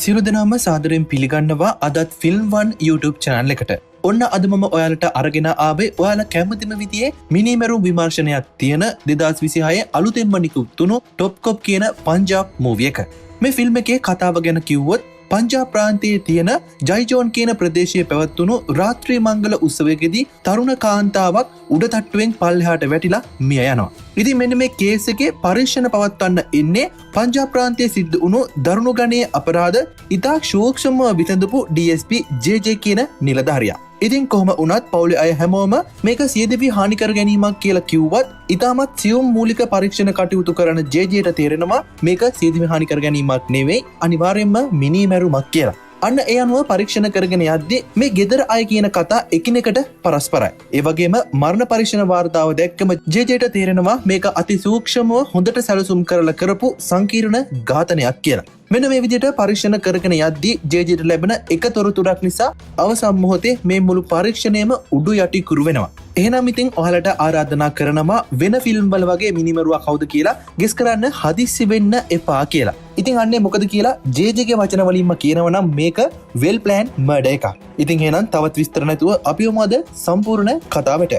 සියලු දෙනාම සාදරයෙන් පිළිගන්නවා අදත් ෆිල්ම්1 YouTube channel එකට. ඔන්න අද මම ඔයාලට අරගෙන ආවේ ඔයාලා කැමතිම විදිහේ මිනිමෙරුම් විමර්ශනයක් තියෙන 2026 අලුතෙන්ම නිකුත්ුණු ටොප් කොප් කියන පංජාබ් මූවි එක. මේ ෆිල්ම් එකේ කතාව ගැන කිව්වොත් පංජාබ් ප්‍රාන්තයේ තියෙන ජයිජෝන් කියන ප්‍රදේශයේ පැවැත්වුණු රාත්‍රී මංගල උත්සවයකදී තරුණ කාන්තාවක් උඩ තට්ටුවෙන් පල්ලෙහාට වැටිලා මිය යනවා. ඉතින් මෙන්න මේ කේස් එකේ පරීක්ෂණ පවත්වන්න ඉන්නේ පංජාබ් ප්‍රාන්තයේ සිද්ධ වුණු දරුණු ගණයේ අපරාධ ඉතා සූක්ෂමව විසඳපු DSP JJ කියන නිලධාරියා. ඉතින් කොහොම වුණත් පවුලේ අය හැමෝම මේක සියදිවි හානි කර ගැනීමක් කියලා කිව්වත් ඉතාමත් සියුම් මූලික පරීක්ෂණ කටයුතු කරන JJට තේරෙනවා මේක සියදිවි හානි කර ගැනීමක් නෙවෙයි අනිවාර්යයෙන්ම මිනිමැරුමක් කියලා. අන්න ඒ අනුව පරීක්ෂණ කරගෙන යද්දී මේ ගෙදර අය කියන කතා එකිනෙකට පරස්පරයි. ඒ වගේම මරණ පරීක්ෂණ වාර්තාව දැක්කම JJට තේරෙනවා මේක අති සූක්ෂමව හොඳට සැලසුම් කරලා කරපු සංකීර්ණ ඝාතනයක් කියලා. මෙන්න මේ විදිහට පරීක්ෂණ කරගෙන යද්දී JJට ලැබෙන එක තොරතුරක් නිසා අවසන් මොහොතේ මේ මුළු පරීක්ෂණයම උඩු යටි කුරු වෙනවා. එහෙනම් ඉතින් ඔයාලට ආරාධනා කරනවා වෙන ෆිල්ම් වල වගේ මිනිමරුවා කවුද කියලා ගෙස් කරන්න හදිස්සි වෙන්න එපා කියලා. ඉතින් අන්නේ මොකද කියලා JJගේ වචන වලින්ම කියනවා නම් මේක well planned murder එකක්. ඉතින් එහෙනම් තවත් විස්තර නැතුව අපි යමු අද සම්පූර්ණ කතාවට.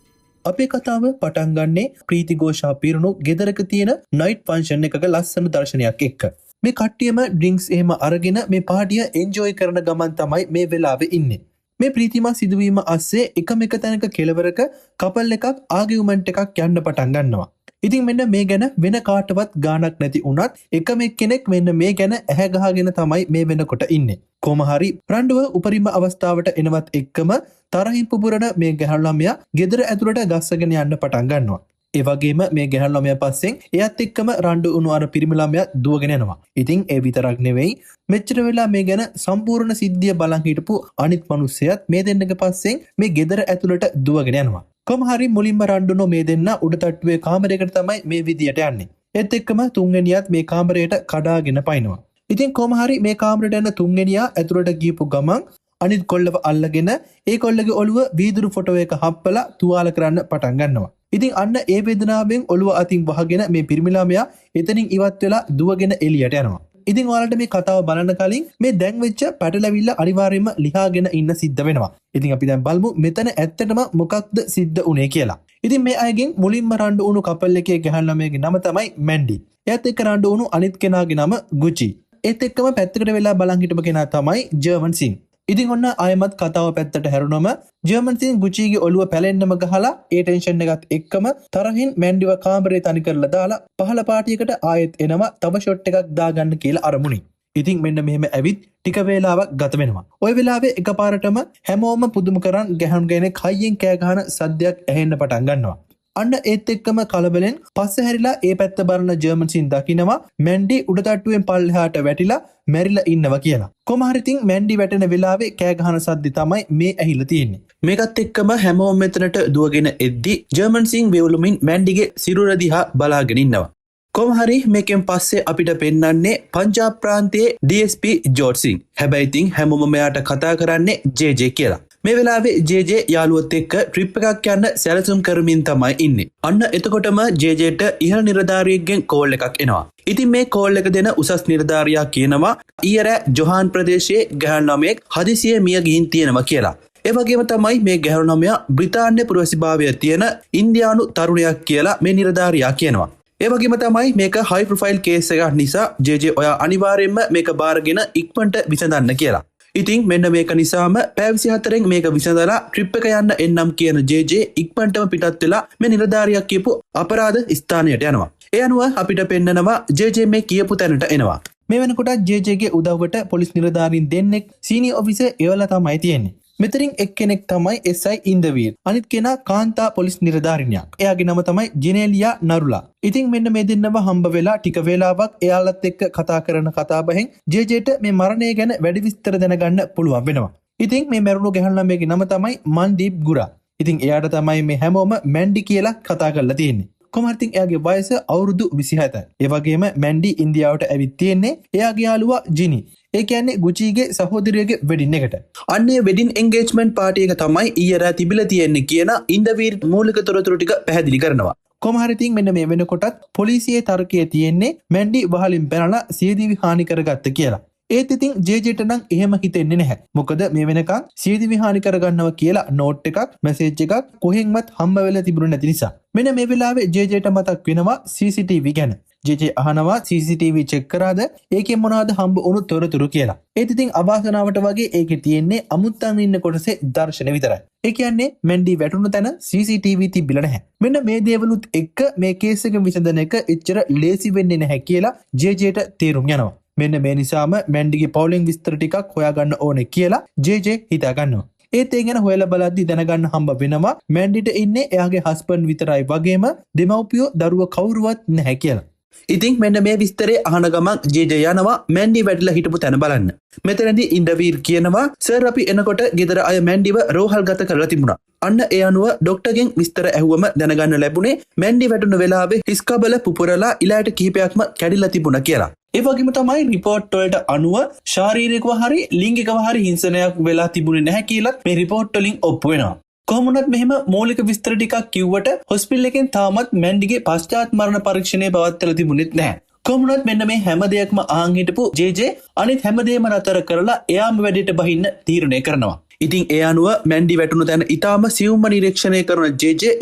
අපේ කතාව පටන් ගන්නේ ප්‍රීති ഘോഷා පිරුණු ගෙදරක තියෙන නයිට් ෆන්ක්ෂන් එකක ලස්සන දර්ශනයක් එක්ක. මේ කට්ටියම ඩ්‍රින්ක්ස් එහෙම අරගෙන මේ පාටිය එන්ජොයි කරන ගමන් තමයි මේ වෙලාවේ ඉන්නේ. මේ ප්‍රීතිමා සිදුවීම අස්සේ එකම එක තැනක කෙළවරක කපල් එකක් ආගියුමන්ට් එකක් යන්න පටන් ගන්නවා. ඉතින් මෙන්න මේ ගැන වෙන කාටවත් ගාණක් නැති වුණත් එකම එක්කෙනෙක් මෙන්න මේ ගැන ඇහැ ගහගෙන තමයි මේ වෙනකොට ඉන්නේ. කොහොම හරි රණ්ඩුව උපරිම අවස්ථාවට එනවත් එක්කම තරහින් පුපුරන මේ ගැහැණු ළමයා ගෙදර ඇතුළට ගස්සගෙන යන්න පටන් ගන්නවා. ඒ වගේම මේ ගැහැණු ළමයා පස්සෙන් එයත් එක්කම රණ්ඩු වුණු අර පිරිමි ළමයා දුවගෙන යනවා. ඉතින් ඒ විතරක් නෙවෙයි මෙච්චර වෙලා මේ ගැන සම්පූර්ණ සිද්ධිය බලන් හිටපු අනිත් මිනිස්සයත් මේ දෙන්නගේ පස්සෙන් මේ ගෙදර ඇතුළට දුවගෙන යනවා. කොහොම හරි මුලින්ම රණ්ඩුනෝ මේ දෙන්න උඩ තට්ටුවේ කාමරයකට තමයි මේ විදියට යන්නේ. ඒත් එක්කම තුන්වෙනියත් මේ කාමරයට කඩාගෙන පයින්නවා. ඉතින් කොහොම හරි මේ කාමරයට යන තුන්වෙනියා ඇතුළට ගියපු ගමන් අනිත් කොල්ලව අල්ලගෙන ඒ කොල්ලගේ ඔළුව වීදුරු ෆොටෝ එක හප්පලා තුවාල කරන්න පටන් ගන්නවා. ඉතින් අන්න ඒ වේදනාවෙන් ඔළුව අතින් වහගෙන මේ පිරිමි ළමයා එතනින් ඉවත් වෙලා දුවගෙන එළියට යනවා. ඉතින් ඔයාලට මේ කතාව බලන්න කලින් මේ දැන් වෙච්ච පැටලවිල්ල අනිවාර්යයෙන්ම ලියාගෙන ඉන්න සිද්ධ වෙනවා. ඉතින් අපි දැන් බලමු මෙතන ඇත්තටම මොකක්ද සිද්ධ වුනේ කියලා. ඉතින් මේ අයගෙන් මුලින්ම රණ්ඩු වුණු කපල් එකේ ගැහැණු ළමයාගේ නම තමයි මැන්ඩි. එයාත් එක්ක රණ්ඩු වුණු අනිත් කෙනාගේ නම ගුචි. ඒත් එක්කම පැත්තකට වෙලා බලන් හිටපු කෙනා තමයි ජර්මන් සිං. ඉතින් ඔන්න ආයමත් කතාව පැත්තට හැරුණම ජර්මන් සිං ගුචිගේ ඔළුව පැලෙන්නම ගහලා ඒ ටෙන්ෂන් එකත් එක්කම තරහින් මැන්ඩිව කාමරේ තනි කරලා දාලා පහළ පාටියකට ආයෙත් එනවා තව ෂොට් එකක් දාගන්න කියලා අරමුණින්. ඉතින් මෙන්න මෙහෙම ඇවිත් ටික වේලාවක් ගත වෙනවා. ওই වෙලාවේ එකපාරටම හැමෝම පුදුම කරන් ගැහුම් ගෑනේ කයියෙන් කෑ ගහන සද්දයක් ඇහෙන්න පටන් ගන්නවා. අන්න ඒත් එක්කම කලබලෙන් පස්සේ හැරිලා ඒ පැත්ත බලන ජර්මන් සින් දකිනවා මැන්ඩි උඩ තට්ටුවෙන් පල්ලෙහාට වැටිලා මැරිලා ඉන්නවා කියලා. කොහොම හරි ඉතින් මැන්ඩි වැටෙන වෙලාවේ කෑ ගහන සද්දි තමයි මේ ඇහිලා තියෙන්නේ. මේකත් එක්කම හැමෝම මෙතනට දුවගෙන එද්දි ජර්මන් සින් වේවුලමින් මැන්ඩිගේ සිරුර දිහා බලාගෙන ඉන්නවා. කොහොම හරි මේකෙන් පස්සේ අපිට පෙන්වන්නේ පංජාබ් ප්‍රාන්තයේ DSP ජෝර්ජ් සිං. හැබැයි ඉතින් හැමෝම මෙයාට කතා කරන්නේ JJ කියලා. මේ වෙලාවේ JJ යාළුවොත් එක්ක ට්‍රිප් එකක් යන්න සැලසුම් කරමින් තමයි ඉන්නේ. අන්න එතකොටම JJට ඉහළ නිලධාරියෙක්ගෙන් කෝල් එකක් එනවා. ඉතින් මේ කෝල් එක දෙන උසස් නිලධාරියා කියනවා ඊයර ජොහාන් ප්‍රදේශයේ ගැහැණු ළමයෙක් හදිසියෙ මිය ගිහින් තියෙනවා කියලා. ඒ වගේම තමයි මේ ගැහැණු ළමයා බ්‍රිතාන්‍ය පුරවැසිභාවය තියෙන ඉන්දියානු තරුණයෙක් කියලා මේ නිලධාරියා කියනවා. ඒ වගේම තමයි මේක හයි ප්‍රොෆයිල් කේස් එකක් නිසා JJ ඔයා අනිවාර්යයෙන්ම මේක බාරගෙන ඉක්මනට විසඳන්න කියලා. ඉතින් මෙන්න මේක නිසාම පැය 24න් මේක විසඳලා ට්‍රිප් එක යන්න එන්නම් කියන JJ ඉක්මනටම පිටත් වෙලා මේ නිලධාරියා කියපු අපරාධ ස්ථානයට යනවා. ඒ අනුව අපිට පෙන්නනවා JJ මේ කියපු තැනට එනවා. මේ වෙනකොට JJගේ උදව්වට පොලිස් නිලධාරීන් දෙන්නෙක් සීනියර් ඔෆිසර් එවලා තමයි තියෙන්නේ. මෙතරින් එක්කෙනෙක් තමයි SI ඉන්දවීර්. අනිත් කෙනා කාන්තා පොලිස් නිලධාරිනියක්. එයාගේ නම තමයි ජිනේලියා නරුලා. ඉතින් මෙන්න මේ දෙන්නව හම්බ වෙලා ටික වේලාවක් එයාලත් එක්ක කතා කරන කතාබහෙන් JJට මේ මරණය ගැන වැඩි විස්තර දැනගන්න පුළුවන් වෙනවා. ඉතින් මේ මැරුණු ගැහැණු ළමයාගේ නම තමයි මන්දීප් ගුරා. ඉතින් එයාට තමයි මේ හැමෝම මැන්ඩි කියලා කතා කරලා තියෙන්නේ. කොහොම හරි එයාගේ වයස අවුරුදු 27යි. ඒ වගේම මැන්ඩි ඉන්දියාවට ඇවිත් තියෙන්නේ එයාගේ යාළුවා ජිනි. ඒ කියන්නේ ගුචිගේ සහෝදරියගේ වෙඩින් එකට. අන්නේ වෙඩින් එන්ගේජ්මන්ට් පාටි එක තමයි ඊයර තිබිලා තියෙන්නේ කියන ඉන්දවීර් මූලික තොරතුරු ටික පැහැදිලි කරනවා. කොහොම හරි ඉතින් මෙන්න මේ වෙනකොටත් පොලිසියේ තර්කයේ තියෙන්නේ මැන්ඩි වහලින් පැනලා සියදිවි හානි කරගත්ත කියලා. ඒත් ඉතින් ජේජේට නම් එහෙම හිතෙන්නේ නැහැ. මොකද මේ වෙනකන් සියදිවි හානි කරගන්නවා කියලා නෝට් එකක් මැසේජ් එකක් කොහෙන්වත් හම්බ වෙලා තිබුණේ නැති නිසා. මෙන්න මේ වෙලාවේ ජේජේට මතක් වෙනවා CCTV ගැන. ජේජේ අහනවා CCTV චෙක් කරාද ඒකෙන් මොනවද හම්බ වුණු තොරතුරු කියලා. ඒත් ඉතින් අවාසනාවට වගේ ඒකේ තියෙන්නේ අමුත්තන් ඉන්න කොටසේ දර්ශන විතරයි. ඒ කියන්නේ මැන්ඩි වැටුණු තැන CCTV තිබිලා නැහැ. මෙන්න මේ දේවලුත් එක්ක මේ කේස් එක විසඳන එක එච්චර ලේසි වෙන්නේ නැහැ කියලා ජේජේට තේරුම් යනවා. මෙන්න මේ නිසාම මැන්ඩිගේ පවුලෙන් විස්තර ටිකක් හොයාගන්න ඕනේ කියලා ජේජේ හිතා ගන්නවා. ඒත් ඒ ගැන හොයලා බලද්දි දැනගන්න හම්බ වෙනවා මැන්ඩිට ඉන්නේ එයාගේ හස්බන්ඩ් විතරයි වගේම දෙමව්පියෝ දරුව කවුරුවත් නැහැ කියලා. ඉතින් මෙන්න මේ විස්තරේ අහන ගමන් ජේජේ යනවා මැන්ඩි වැටිලා හිටපු තැන බලන්න. මෙතනදී ඉන්දවීර් කියනවා සර් අපි එනකොට ගෙදර අය මැන්ඩිව රෝහල්ගත කරලා තිබුණා. අන්න ඒ අනුව ඩොක්ටර්ගෙන් විස්තර ඇහුවම දැනගන්න ලැබුණේ මැන්ඩි වැටුණු වෙලාවේ හිස්කබල පුපුරලා ඉලයට කිහිපයක්ම කැඩිලා තිබුණා කියලා. ඒ වගේම තමයි රිපෝට් වලට අනුව ශාරීරිකව හරි ලිංගිකව හරි හිංසනයක් වෙලා තිබුණේ නැහැ කියලා මේ රිපෝට් වලින් ඔප්පු වෙනවා. කොහොමුණත් මෙහෙම මූලික විස්තර ටිකක් කිව්වට හොස්පිටල් එකෙන් තාමත් මැන්ඩිගේ පශ්චාත් මරණ පරීක්ෂණය පවත්වලා තිබුණෙත් නැහැ. කොහොමුණත් මෙන්න මේ හැම දෙයක්ම අහන් හිටපු ජේජේ අනිත් හැම දෙයක්ම නතර කරලා එයාම වැඩේට බහින්න තීරණය කරනවා. ඉතින් ඒ අනුව මැන්ඩි වැටුණු තැන ඊටාම සියුම්ම නිරීක්ෂණය කරන ජේජේ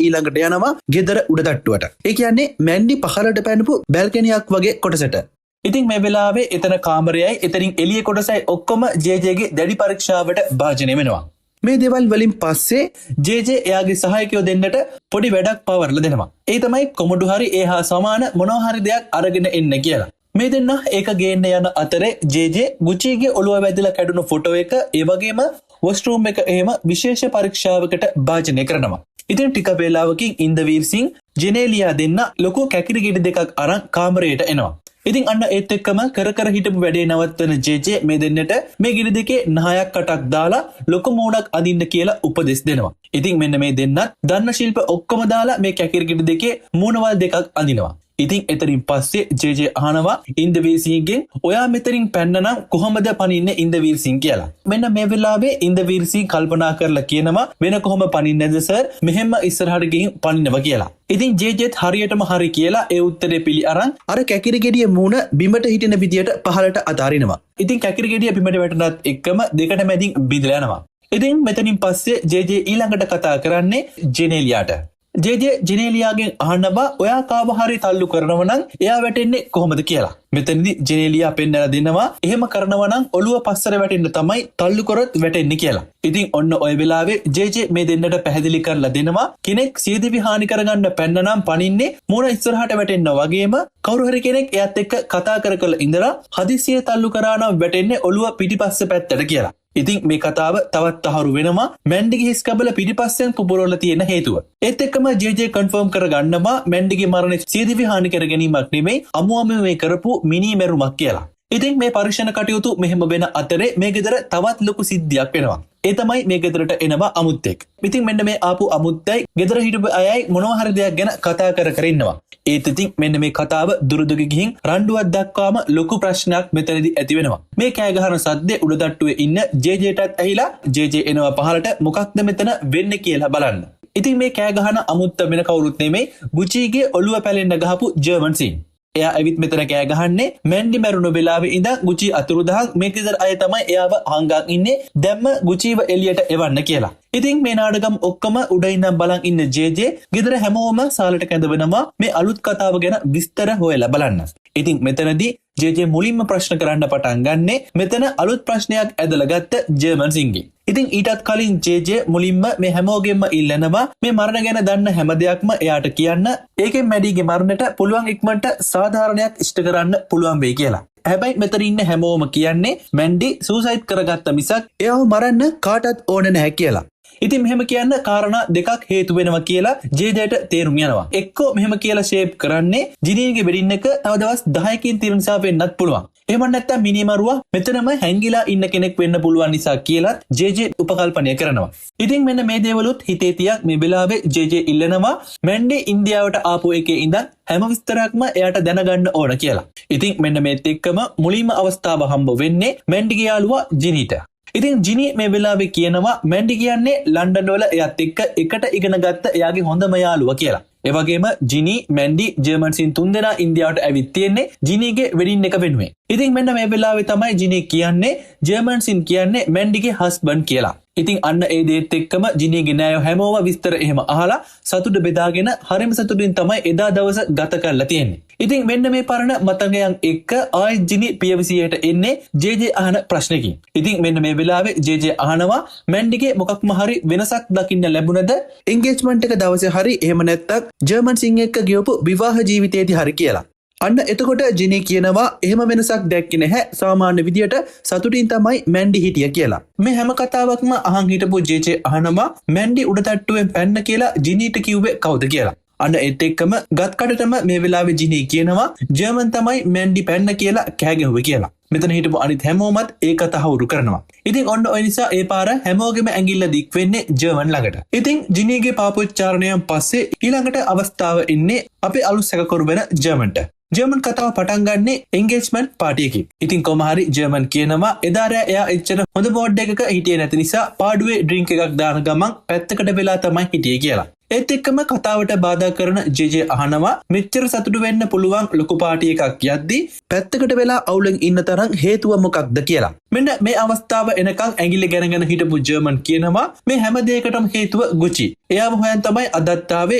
ඊළඟට යනවා ගෙදර උඩ තට්ටුවට. ඒ කියන්නේ මැන්ඩි පහළට පැනපු බැල්කනියක් වගේ කොටසට. ඉතින් මේ වෙලාවේ එතන කාමරයයි එතනින් එළිය කොටසයි ඔක්කොම ජේජේගේ දැඩි පරීක්ෂාවට භාජනය වෙනවා. මේ දේවල් වලින් පස්සේ ජේජේ එයාගේ සහායකයෝ දෙන්නට පොඩි වැඩක් පවර්ලා දෙනවා. ඒ තමයි කොමඩු හරි ඒ හා සමාන මොනවා හරි දෙයක් අරගෙන එන්න කියලා. මේ දෙන්න ඒක ගේන්න යන අතරේ ජේජේ ගුචිගේ ඔළුව වැදිලා කැඩුණු ෆොටෝ එක ඒ වගේම වොෂ්රූම් එක එහෙම විශේෂ පරීක්ෂාවකට භාජනය කරනවා. ඉතින් ටික වේලාවකින් ඉන්දවීර් සිං ජෙනේලියා දෙන්න ලොකු කැකිරි ගෙඩි දෙකක් අරන් කාමරයට එනවා. ඉතින් අන්න ඒත් එක්කම කර හිටපු වැඩේ නවත්තන ජේජේ මේ දෙන්නට මේ ගෙඩි දෙකේ නහයක් කටක් දාලා ලොකු මූණක් අදින්න කියලා උපදෙස් දෙනවා. ඉතින් මෙන්න මේ දෙන්නත් දන්න ශිල්ප ඔක්කොම දාලා මේ කැකිරි ගෙඩි දෙකේ මූණවල් දෙකක් අදිනවා. ඉතින් එතනින් පස්සේ ජේජේ අහනවා ඉන්දවීර් සිංගෙන් ඔයා මෙතනින් පැන්නනම් කොහොමද පනින්නේ ඉන්දවීර් සිං කියලා. මෙන්න මේ වෙලාවේ ඉන්දවීර් සිං කල්පනා කරලා කියනවා වෙන කොහොම පනින්නේද සර් මෙහෙම ඉස්සරහට ගිහින් පනින්නවා කියලා. ඉතින් ජේජේත් හරියටම හරි කියලා ඒ උත්තරේ පිළි අරන් අර කැකිරි ගෙඩිය මූණ බිමට හිටින විදියට පහළට අතාරිනවා. ඉතින් කැකිරි ගෙඩිය බිමට වැටුණත් එක්කම දෙකට මැදින් බිඳලා යනවා. ඉතින් මෙතනින් පස්සේ ජේජේ ඊළඟට කතා කරන්නේ ජෙනේලියාට. ජේජේ ජෙනේලියාගෙන් අහනවා ඔයා කාව හරි තල්ලු කරනවා නම් එයා වැටෙන්නේ කොහොමද කියලා. මෙතනදී ජෙනේලියා පෙන්නලා දෙනවා එහෙම කරනවා නම් ඔළුව පස්සට වැටෙන්න තමයි තල්ලු කරොත් වැටෙන්නේ කියලා. ඉතින් ඔන්න ඔය වෙලාවේ ජේජේ මේ දෙන්නට පැහැදිලි කරලා දෙනවා කෙනෙක් සියදිවි හානි කරගන්න පැන්න නම් පනින්නේ මූණ ඉස්සරහට වැටෙන්න වගේම කවුරු හරි කෙනෙක් එයාත් එක්ක කතා කර ඉඳලා හදිසියෙ තල්ලු කරා නම් වැටෙන්නේ ඔළුව පිටිපස්ස පැත්තට කියලා. ඉතින් මේ කතාව තවත් තහවුරු වෙනවා මැන්ඩිගේ හිස් කබල පිටිපස්සෙන් පුපුරවලා තියෙන හේතුව. ඒත් එක්කම ජේජේ කන්ෆර්ම් කරගන්නවා මැන්ඩිගේ මරණය සියදිවි හානි කර ගැනීමක් නෙමෙයි අමුමම මේ කරපු මිනි මැරුමක් කියලා. ඉතින් මේ පරීක්ෂණ කටයුතු මෙහෙම වෙන අතරේ මේ ගෙදර තවත් ලොකු සිද්ධියක් වෙනවා. ඒ තමයි මේ ගෙදරට එනවා අමුත්තෙක්. ඉතින් මෙන්න මේ ආපු අමුත්තයි ගෙදර හිටපු අයයි මොනවා හරි දෙයක් ගැන කතා කර ඉන්නවා. ඒත් ඉතින් මෙන්න මේ කතාව දුරදුග ගිහින් රණ්ඩුවක් දක්වාම ලොකු ප්‍රශ්නයක් මෙතනදී ඇති වෙනවා. මේ කෑ ගහන සද්දේ උඩ තට්ටුවේ ඉන්න ජේජේටත් ඇහිලා ජේජේ එනවා පහළට මොකක්ද මෙතන වෙන්නේ කියලා බලන්න. ඉතින් මේ කෑ ගහන අමුත්ත වෙන කවුරුත් නෙමෙයි ගුචිගේ ඔළුව පැලෙන්න ගහපු ජර්මන් සිං. එයා ඇවිත් මෙතන කෑ ගහන්නේ මැන්ඩි මැරුණු වෙලාවේ ඉඳන් ගුචි අතුරුදහන් මේ ගෙදර අය තමයි එයාව හංගන් ඉන්නේ දැම්ම ගුචිව එළියට එවන්න කියලා. ඉතින් මේ නාටකම් ඔක්කොම උඩ ඉඳන් බලන් ඉන්න ජේජේ ගෙදර හැමෝම සාලට කැඳවෙනවා මේ අලුත් කතාව ගැන විස්තර හොයලා බලන්න. ඉතින් මෙතනදී ජේජේ මුලින්ම ප්‍රශ්න කරන්න පටන් ගන්නෙ මෙතන අලුත් ප්‍රශ්නයක් ඇදලා ගත්ත ජර්මන් සිංගේ. ඉතින් ඊටත් කලින් ජේජේ මුලින්ම මේ හැමෝගෙම ඉල්ලනවා මේ මරණ ගැන දන්න හැම දෙයක්ම එයාට කියන්න. ඒකෙන් මැඩිගේ මරණයට පුළුවන් ඉක්මනට සාධාරණයක් ඉෂ්ට කරන්න පුළුවන් වෙයි කියලා. හැබැයි මෙතන ඉන්න හැමෝම කියන්නේ මැන්ඩි සූසයිඩ් කරගත්ත මිසක් එයාව මරන්න කාටවත් ඕන නැහැ කියලා. ඉතින් මෙහෙම කියන්න කාරණා දෙකක් හේතු වෙනවා කියලා ජේජේට තේරුම් යනවා. එක්කෝ මෙහෙම කියලා ෂේප් කරන්නේ ජිනීන්ගේ වෙඩින් එක තව දවස් 10කින් තිරන නිසා වෙන්නත් පුළුවන්. එහෙම නැත්නම් මිනිමරුවා මෙතනම හැංගිලා ඉන්න කෙනෙක් වෙන්න පුළුවන් නිසා කියලාත් ජේජේ උපකල්පනය කරනවා. ඉතින් මෙන්න මේ දේවලුත් හිතේ තියක් මේ වෙලාවේ ජේජේ ඉල්ලනවා මැන්ඩි ඉන්දියාවට ආපු එකේ ඉඳන් හැම විස්තරයක්ම එයාට දැනගන්න ඕන කියලා. ඉතින් මෙන්න මේත් එක්කම මුලින්ම අවස්ථාව හම්බ වෙන්නේ මැන්ඩිගේ යාළුවා ජිනීට. ඉතින් ජිනි මේ වෙලාවේ කියනවා මැන්ඩි කියන්නේ ලන්ඩන් වල එයත් එක්ක එකට ඉගෙන ගත්ත එයාගේ හොඳම යාළුවා කියලා. ඒ වගේම ජිනි මැන්ඩි ජර්මන්සින් 3 දෙනා ඉන්දියාවට ඇවිත් තියෙන්නේ ජිනිගේ වෙඩින් එක වෙනුවෙන්. ඉතින් මෙන්න මේ වෙලාවේ තමයි ජිනි කියන්නේ ජර්මන්සින් කියන්නේ මැන්ඩිගේ හස්බන්ඩ් කියලා. ඉතින් අන්න ඒ දේත් එක්කම ජිනිගේ නෑයෝ හැමෝම විස්තර එහෙම අහලා සතුට බෙදාගෙන හරිම සතුටින් තමයි එදා දවස ගත කරලා තියෙන්නේ. ඉතින් මෙන්න මේ පරණ මතකයන් එක්ක ආයෙත් ජිනි පියවිසියට එන්නේ ජේ අහන ප්‍රශ්නකින්. ඉතින් මෙන්න මේ වෙලාවේ ජේ අහනවා මැන්ඩිගේ මොකක්ම හරි වෙනසක් දකින්න ලැබුණද එන්ගේජ්මන්ට් එක දවසේ හරි එහෙම නැත්තම් ජර්මන් සිං එක්ක ගියපු විවාහ ජීවිතයේදී හරි කියලා. අන්න එතකොට ජිනි කියනවා එහෙම වෙනසක් දැක්කේ නැහැ සාමාන්‍ය විදියට සතුටින් තමයි මැන්ඩි හිටිය කියලා. මේ හැම කතාවක්ම අහන් හිටපු ජේ අහනවා මැන්ඩි උඩ තට්ටුවෙන් පැන්න කියලා ජිනිට කිව්වේ කවුද කියලා. අන්න ඒත් එක්කම ගත්කඩටම මේ වෙලාවේ ජිනි කියනවා ජර්මන් තමයි මැන්ඩි පැන්න කියලා කෑ ගැහුවේ කියලා. මෙතන හිටපු අනිත් හැමෝමත් ඒක තහවුරු කරනවා. ඉතින් ඔන්න ඔය නිසා ඒ පාර හැමෝගෙම ඇඟිල්ල දික් වෙන්නේ ජර්මන් ළඟට. ඉතින් ජිනිගේ පාපොච්චාරණයන් පස්සේ ඊළඟට අවස්ථාව ඉන්නේ අපේ අලුත් සැකකරු වෙන ජර්මන්ට. ජර්මන් කතාව පටන් ගන්නේ එන්ගේජ්මන්ට් පාටියකින්. ඉතින් කොහොම හරි ජර්මන් කියනවා එදා රෑ එයා එච්චර හොඳ බෝඩ් එකක හිටියේ නැති නිසා පාඩුවේ ඩ්‍රින්ක් එකක් දාන ගමන් පැත්තකට වෙලා තමයි හිටියේ කියලා. ඒත් එක්කම කතාවට බාධා කරන ජේ අහනවා මෙච්චර සතුටු වෙන්න පුළුවන් ලොකු පාටි එකක් යද්දී පැත්තකට වෙලා අවුලෙන් ඉන්න තරම් හේතුව මොකක්ද කියලා. මෙන්න මේ අවස්ථාව එනකන් ඇඟිල්ල ගැනගෙන හිටපු ජර්මන් කියනවා මේ හැම දෙයකටම හේතුව ගුචි. එයාව හොයන් තමයි අදත් ආවේ.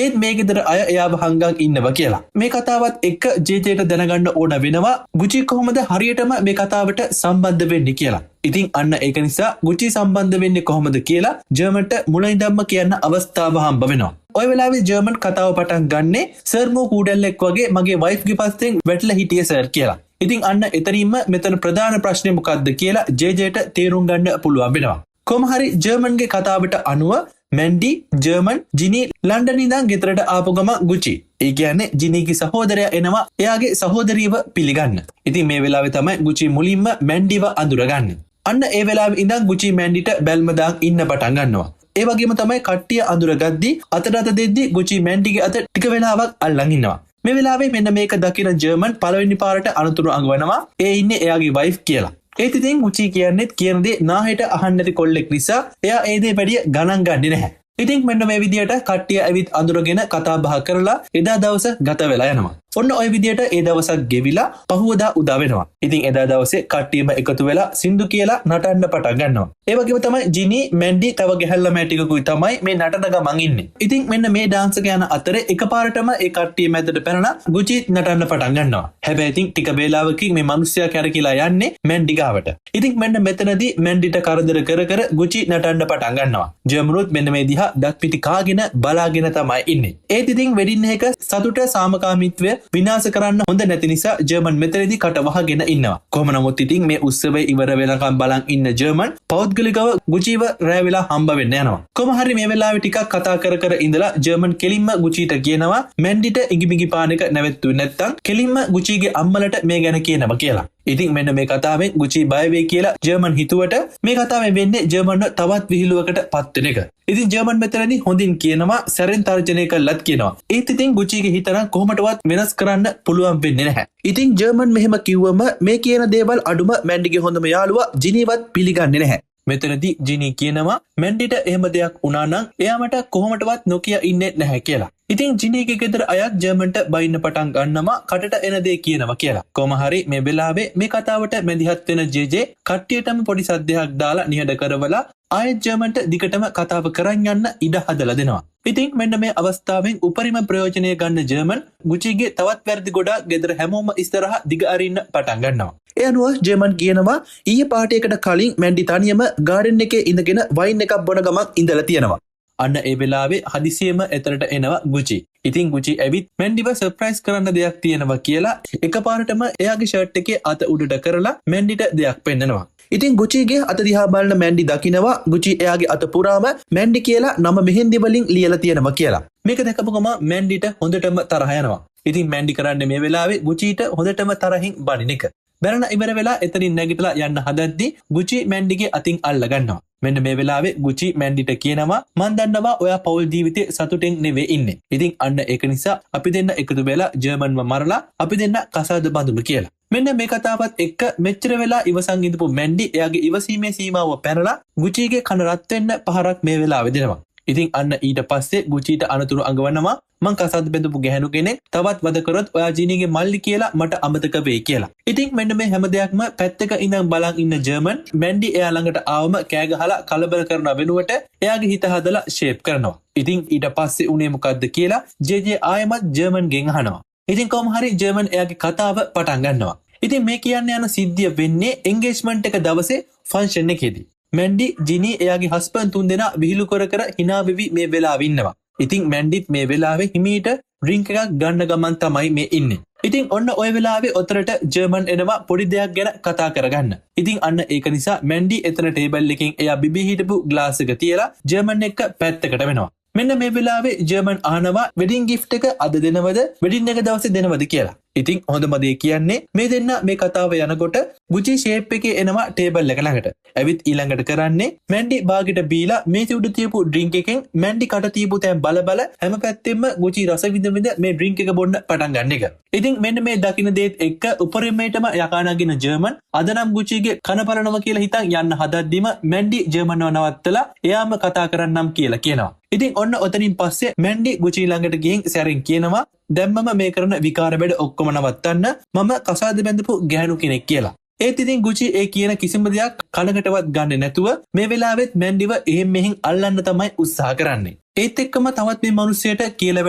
ඒත් මේ ගෙදර අය එයාව හංගන් ඉන්නවා කියලා. මේ කතාවත් එක්ක ජේට දැනගන්න ඕන වෙනවා ගුචි කොහොමද හරියටම මේ කතාවට සම්බන්ධ වෙන්නේ කියලා. ඉතින් අන්න ඒක නිසා ගුචි සම්බන්ධ වෙන්නේ කොහොමද කියලා ජර්මන්ට මුලින්දම්ම කියන්න අවස්ථාව හම්බ වෙනවා. ඔය වෙලාවේ ජර්මන් කතාව පටන් ගන්නේ සර් මෝ කූඩල්ලෙක් වගේ මගේ වයිෆ්ගේ පස්සෙන් වැටලා හිටියේ සර් කියලා. ඉතින් අන්න එතනින්ම මෙතන ප්‍රධාන ප්‍රශ්නේ මොකක්ද කියලා ජේට තේරුම් ගන්න පුළුවන් වෙනවා. කොහොම හරි ජර්මන්ගේ කතාවට අනුව මැන්ඩි ජර්මන් ජිනි ලන්ඩන් ඉඳන් ගෙදරට ආපු ගම ගුචි. ඒ කියන්නේ ජිනිගේ සහෝදරයා එනවා එයාගේ සහෝදරීව පිළිගන්න. ඉතින් මේ වෙලාවේ තමයි ගුචි මුලින්ම මැන්ඩිව අඳුරගන්නේ. අන්න ඒ වෙලාවේ ඉඳන් ගුචි මැන්ඩිට බැල්ම දාන් ඉන්න පටන් ගන්නවා. ඒ වගේම තමයි කට්ටිය අඳුරගද්දි අතට අත දෙද්දි ගුචි මැන්ඩිගේ අත ටික වෙලාවක් අල්ලන් ඉන්නවා. මේ වෙලාවේ මෙන්න මේක දකින ජර්මන් පළවෙනි පාරට අනුතුරු අඟවනවා ඒ ඉන්නේ එයාගේ වයිෆ් කියලා. ඒත් ඉතින් ගුචි කියන්නේත් කියන දේ නාහෙට අහන්න නැති කොල්ලෙක් නිසා එයා ඒ දේ වැඩි ගණන් ගන්නේ නැහැ. ඉතින් මෙන්න මේ විදියට කට්ටිය ඇවිත් අඳුරගෙන කතා බහ කරලා එදා දවස ගත වෙලා යනවා. ඔන්න ඔය විදියට ඒ දවසක් ගෙවිලා පහුවදා උදා වෙනවා. ඉතින් එදා දවසේ කට්ටියම එකතු වෙලා සින්දු කියලා නටන්න පටන් ගන්නවා. ඒ වගේම තමයි ජිනි මැන්ඩි තව ගැහැල්ල මැටිකකුයි තමයි මේ නටන ගමන් ඉන්නේ. ඉතින් මෙන්න මේ ඩාන්ස් එක යන අතරේ එකපාරටම ඒ කට්ටිය මැදට පැනලා ගුචි නටන්න පටන් ගන්නවා. හැබැයි ඉතින් ටික වේලාවකින් මේ මිනිස්සයා කැරකිලා යන්නේ මැන්ඩි ගාවට. ඉතින් මෙන්න මෙතනදී මැන්ඩිට කරදර කර ගුචි නටන්න පටන් ගන්නවා. ජර්මනුත් මෙන්න මේ දිහා දත් පිටි කාගෙන බලාගෙන තමයි ඉන්නේ. ඒත් ඉතින් වෙඩින් එක සතුට සාමකාමීත්වය විනාශ කරන්න හොඳ නැති නිසා ජර්මන් මෙතනදී කට වහගෙන ඉන්නවා. කොහොම නමුත් ඉතින් මේ උත්සවය ඉවර වෙනකම් බලන් ඉන්න ජර්මන් පෞද්ගලිකව ගුචිව රැ වෙලා හම්බ වෙන්න යනවා. කොහොම හරි මේ වෙලාවේ ටිකක් කතා කර ඉඳලා ජර්මන් කෙලින්ම ගුචිට කියනවා මැන්ඩිට ඉඟිබිඟි පාන එක නැවැත්තුවේ නැත්තම් කෙලින්ම ගුචිගේ අම්මලට මේ ගැන කියනවා කියලා. ඉතින් මෙන්න මේ කතාවෙන් ගුචි බය වෙයි කියලා ජර්මන් හිතුවට මේ කතාවෙන් වෙන්නේ ජර්මන්ව තවත් විහිළුවකට පත් වෙන එක. ඉතින් ජර්මන් මෙතනදී හොඳින් කියනවා සැරෙන් තර්ජනය කළත් කියනවා. ඒත් ඉතින් ගුචිගේ හිතන කොහොමටවත් වෙනස් කරන්න පුළුවන් වෙන්නේ නැහැ. ඉතින් ජර්මන් මෙහෙම කිව්වම මේ කියන දේවල් අඩුම මැන්ඩිගේ හොඳම යාළුවා ජිනිවත් පිළිගන්නේ නැහැ. මෙතනදී ජිනි කියනවා මැන්ඩිට එහෙම දෙයක් වුණා නම් එයාමට කොහොමටවත් නොකිය ඉන්නේ නැහැ කියලා. ඉතින් ජිනිගේ ගෙදර අයත් ජර්මන්ට බයින්න පටන් ගන්නවා කටට එන දේ කියනවා කියලා. කොහොම හරි මේ වෙලාවේ මේ කතාවට මැදිහත් වෙන ජේ කට්ටියටම පොඩි සද්දයක් දාලා නිහඬ කරවලා ආයෙත් ජර්මන්ට දිගටම කතාව කරන් යන්න ඉඩ හදලා දෙනවා. ඉතින් මෙන්න මේ අවස්ථාවෙන් උපරිම ප්‍රයෝජනය ගන්න ජර්මන් ගුචිගේ තවත් වැරදි ගොඩක් ගෙදර හැමෝම ඉස්සරහා දිග අරින්න පටන් ගන්නවා. ඒ අනුව ජර්මන් කියනවා ඊයේ පාටියකට කලින් මැන්ඩි තනියම ගාඩන් එකේ ඉඳගෙන වයින් එකක් බොන ගමන් ඉඳලා තියෙනවා. අන්න ඒ වෙලාවේ හදිසියෙම එතරට එනවා ගුචි. ඉතින් ගුචි ඇවිත් මැන්ඩිව සර්ප්‍රයිස් කරන්න දෙයක් තියෙනවා කියලා එකපාරටම එයාගේ ෂර්ට් එකේ අත උඩට කරලා මැන්ඩිට දෙයක් පෙන්නනවා. ඉතින් ගුචිගේ අත දිහා බලන මැන්ඩි දකිනවා ගුචි එයාගේ අත පුරාම මැන්ඩි කියලා නම මෙහෙන්දි වලින් ලියලා තියෙනවා කියලා. මේක දැකපු ගම මැන්ඩිට හොඳටම තරහ යනවා. ඉතින් මැන්ඩි කරන්නේ මේ වෙලාවේ ගුචිට හොඳටම තරහින් බනින එක. බැරණ ඉවර වෙලා එතනින් නැගිටලා යන්න හදද්දි ගුචි මැන්ඩිගේ අතින් අල්ල ගන්නවා. මෙන්න මේ වෙලාවේ ගුචි මැන්ඩිට කියනවා මන් දන්නවා ඔයා පෞල් ජීවිතේ සතුටෙන් නෙවෙයි ඉන්නේ. ඉතින් අන්න ඒක නිසා අපි දෙන්න එකතු වෙලා ජර්මන්ව මරලා අපි දෙන්න කසාද බඳුමු කියලා. මෙන්න මේ කතාවත් එක්ක මෙච්චර වෙලා ඉවසන් ඉඳපු මැන්ඩි එයාගේ ඉවසීමේ සීමාව පැනලා ගුචීගේ කන රත් වෙන්න පහරක් මේ වෙලාවෙ දෙනවා. ඉතින් අන්න ඊට පස්සේ ගුචීට අනතුරු අඟවනවා මං කසාද බැඳපු ගැහණු කෙනෙක් තවත් වද කරොත් ඔයා ජීනීගේ මල්ලි කියලා මට අමතක වෙයි කියලා. ඉතින් මෙන්න මේ හැම දෙයක්ම පැත්තක ඉඳන් බලන් ඉන්න ජර්මන් මැන්ඩි එයා ළඟට ආවම කෑ ගහලා කලබල කරන වෙනුවට එයාගේ හිත හදලා ෂේප් කරනවා. ඉතින් ඊට පස්සේ උනේ මොකද්ද කියලා ජේ ආයෙමත් ජර්මන්ගෙන් අහනවා. ඉතින් කොහොම හරි ජර්මන් එයාගේ කතාව පටන් ගන්නවා. ඉතින් මේ කියන්න යන සිද්ධිය වෙන්නේ එන්ගේජ්මන්ට් එක දවසේ ෆන්ක්ෂන් එකේදී. මැන්ඩි ජිනී එයාගේ හස්බන්ඩ් තුන්දෙනා විහිළු කර කර hina වෙවි මේ වෙලාවේ ඉන්නවා. ඉතින් මැන්ඩිත් මේ වෙලාවේ හිමීට ඩ්‍රින්ක් එකක් ගන්න ගමන් තමයි මේ ඉන්නේ. ඉතින් ඔන්න ඔය වෙලාවේ ඔතරට ජර්මන් එනවා පොඩි දෙයක් ගැන කතා කරගන්න. ඉතින් අන්න ඒක නිසා මැන්ඩි එතන ටේබල් එකකින් එයා බිබී හිටපු ග්ලාස් එක තියලා ජර්මන් එක්ක පැත්තකට වෙනවා. මෙන්න මේ වෙලාවේ ජර්මන් අහනවා වෙඩින් ගිෆ්ට් එක අද දෙනවද වෙඩින් එක දවසේ දෙනවද කියලා. ඉතින් හොඳම දේ කියන්නේ මේ දෙන්න මේ කතාව යනකොට ගුචි ෂේප් එකේ එනවා ටේබල් එක ළඟට. ඇවිත් ඊළඟට කරන්නේ මැන්ඩි බාගෙට බීලා මේ උඩ තියපු ඩ්‍රින්ක් එකෙන් මැන්ඩි කට තියපු තැන් බල හැම පැත්තෙම ගුචි රස විඳ මේ ඩ්‍රින්ක් එක බොන්න පටන් ගන්න එක. ඉතින් මෙන්න මේ දකින්න දේත් එක්ක උපරිමයටම යකා නගින ජර්මන් අද නම් ගුචිගේ කන බලනවා කියලා හිතන් යන්න හදද්දිම මැන්ඩි ජර්මන්ව නවත්තලා එයාම කතා කරන්නම් කියලා කියනවා. ඉතින් ඔන්න ඔතනින් පස්සේ මැන්ඩි ගුචි ළඟට ගිහින් සැරින් කියනවා දැම්මම මේ කරන විකාර වැඩ ඔක්කොම නවත්තන්න මම කසාද බැඳපු ගැහණු කෙනෙක් කියලා. ඒත් ඉතින් ගුචි ඒ කියන කිසිම දෙයක් කනකටවත් ගන්නේ නැතුව මේ වෙලාවෙත් මැන්ඩිව එහෙම් මෙහෙන් අල්ලන්න තමයි උත්සාහ කරන්නේ. ඒත් එක්කම තවත් මේ මිනිස්සයාට කියලා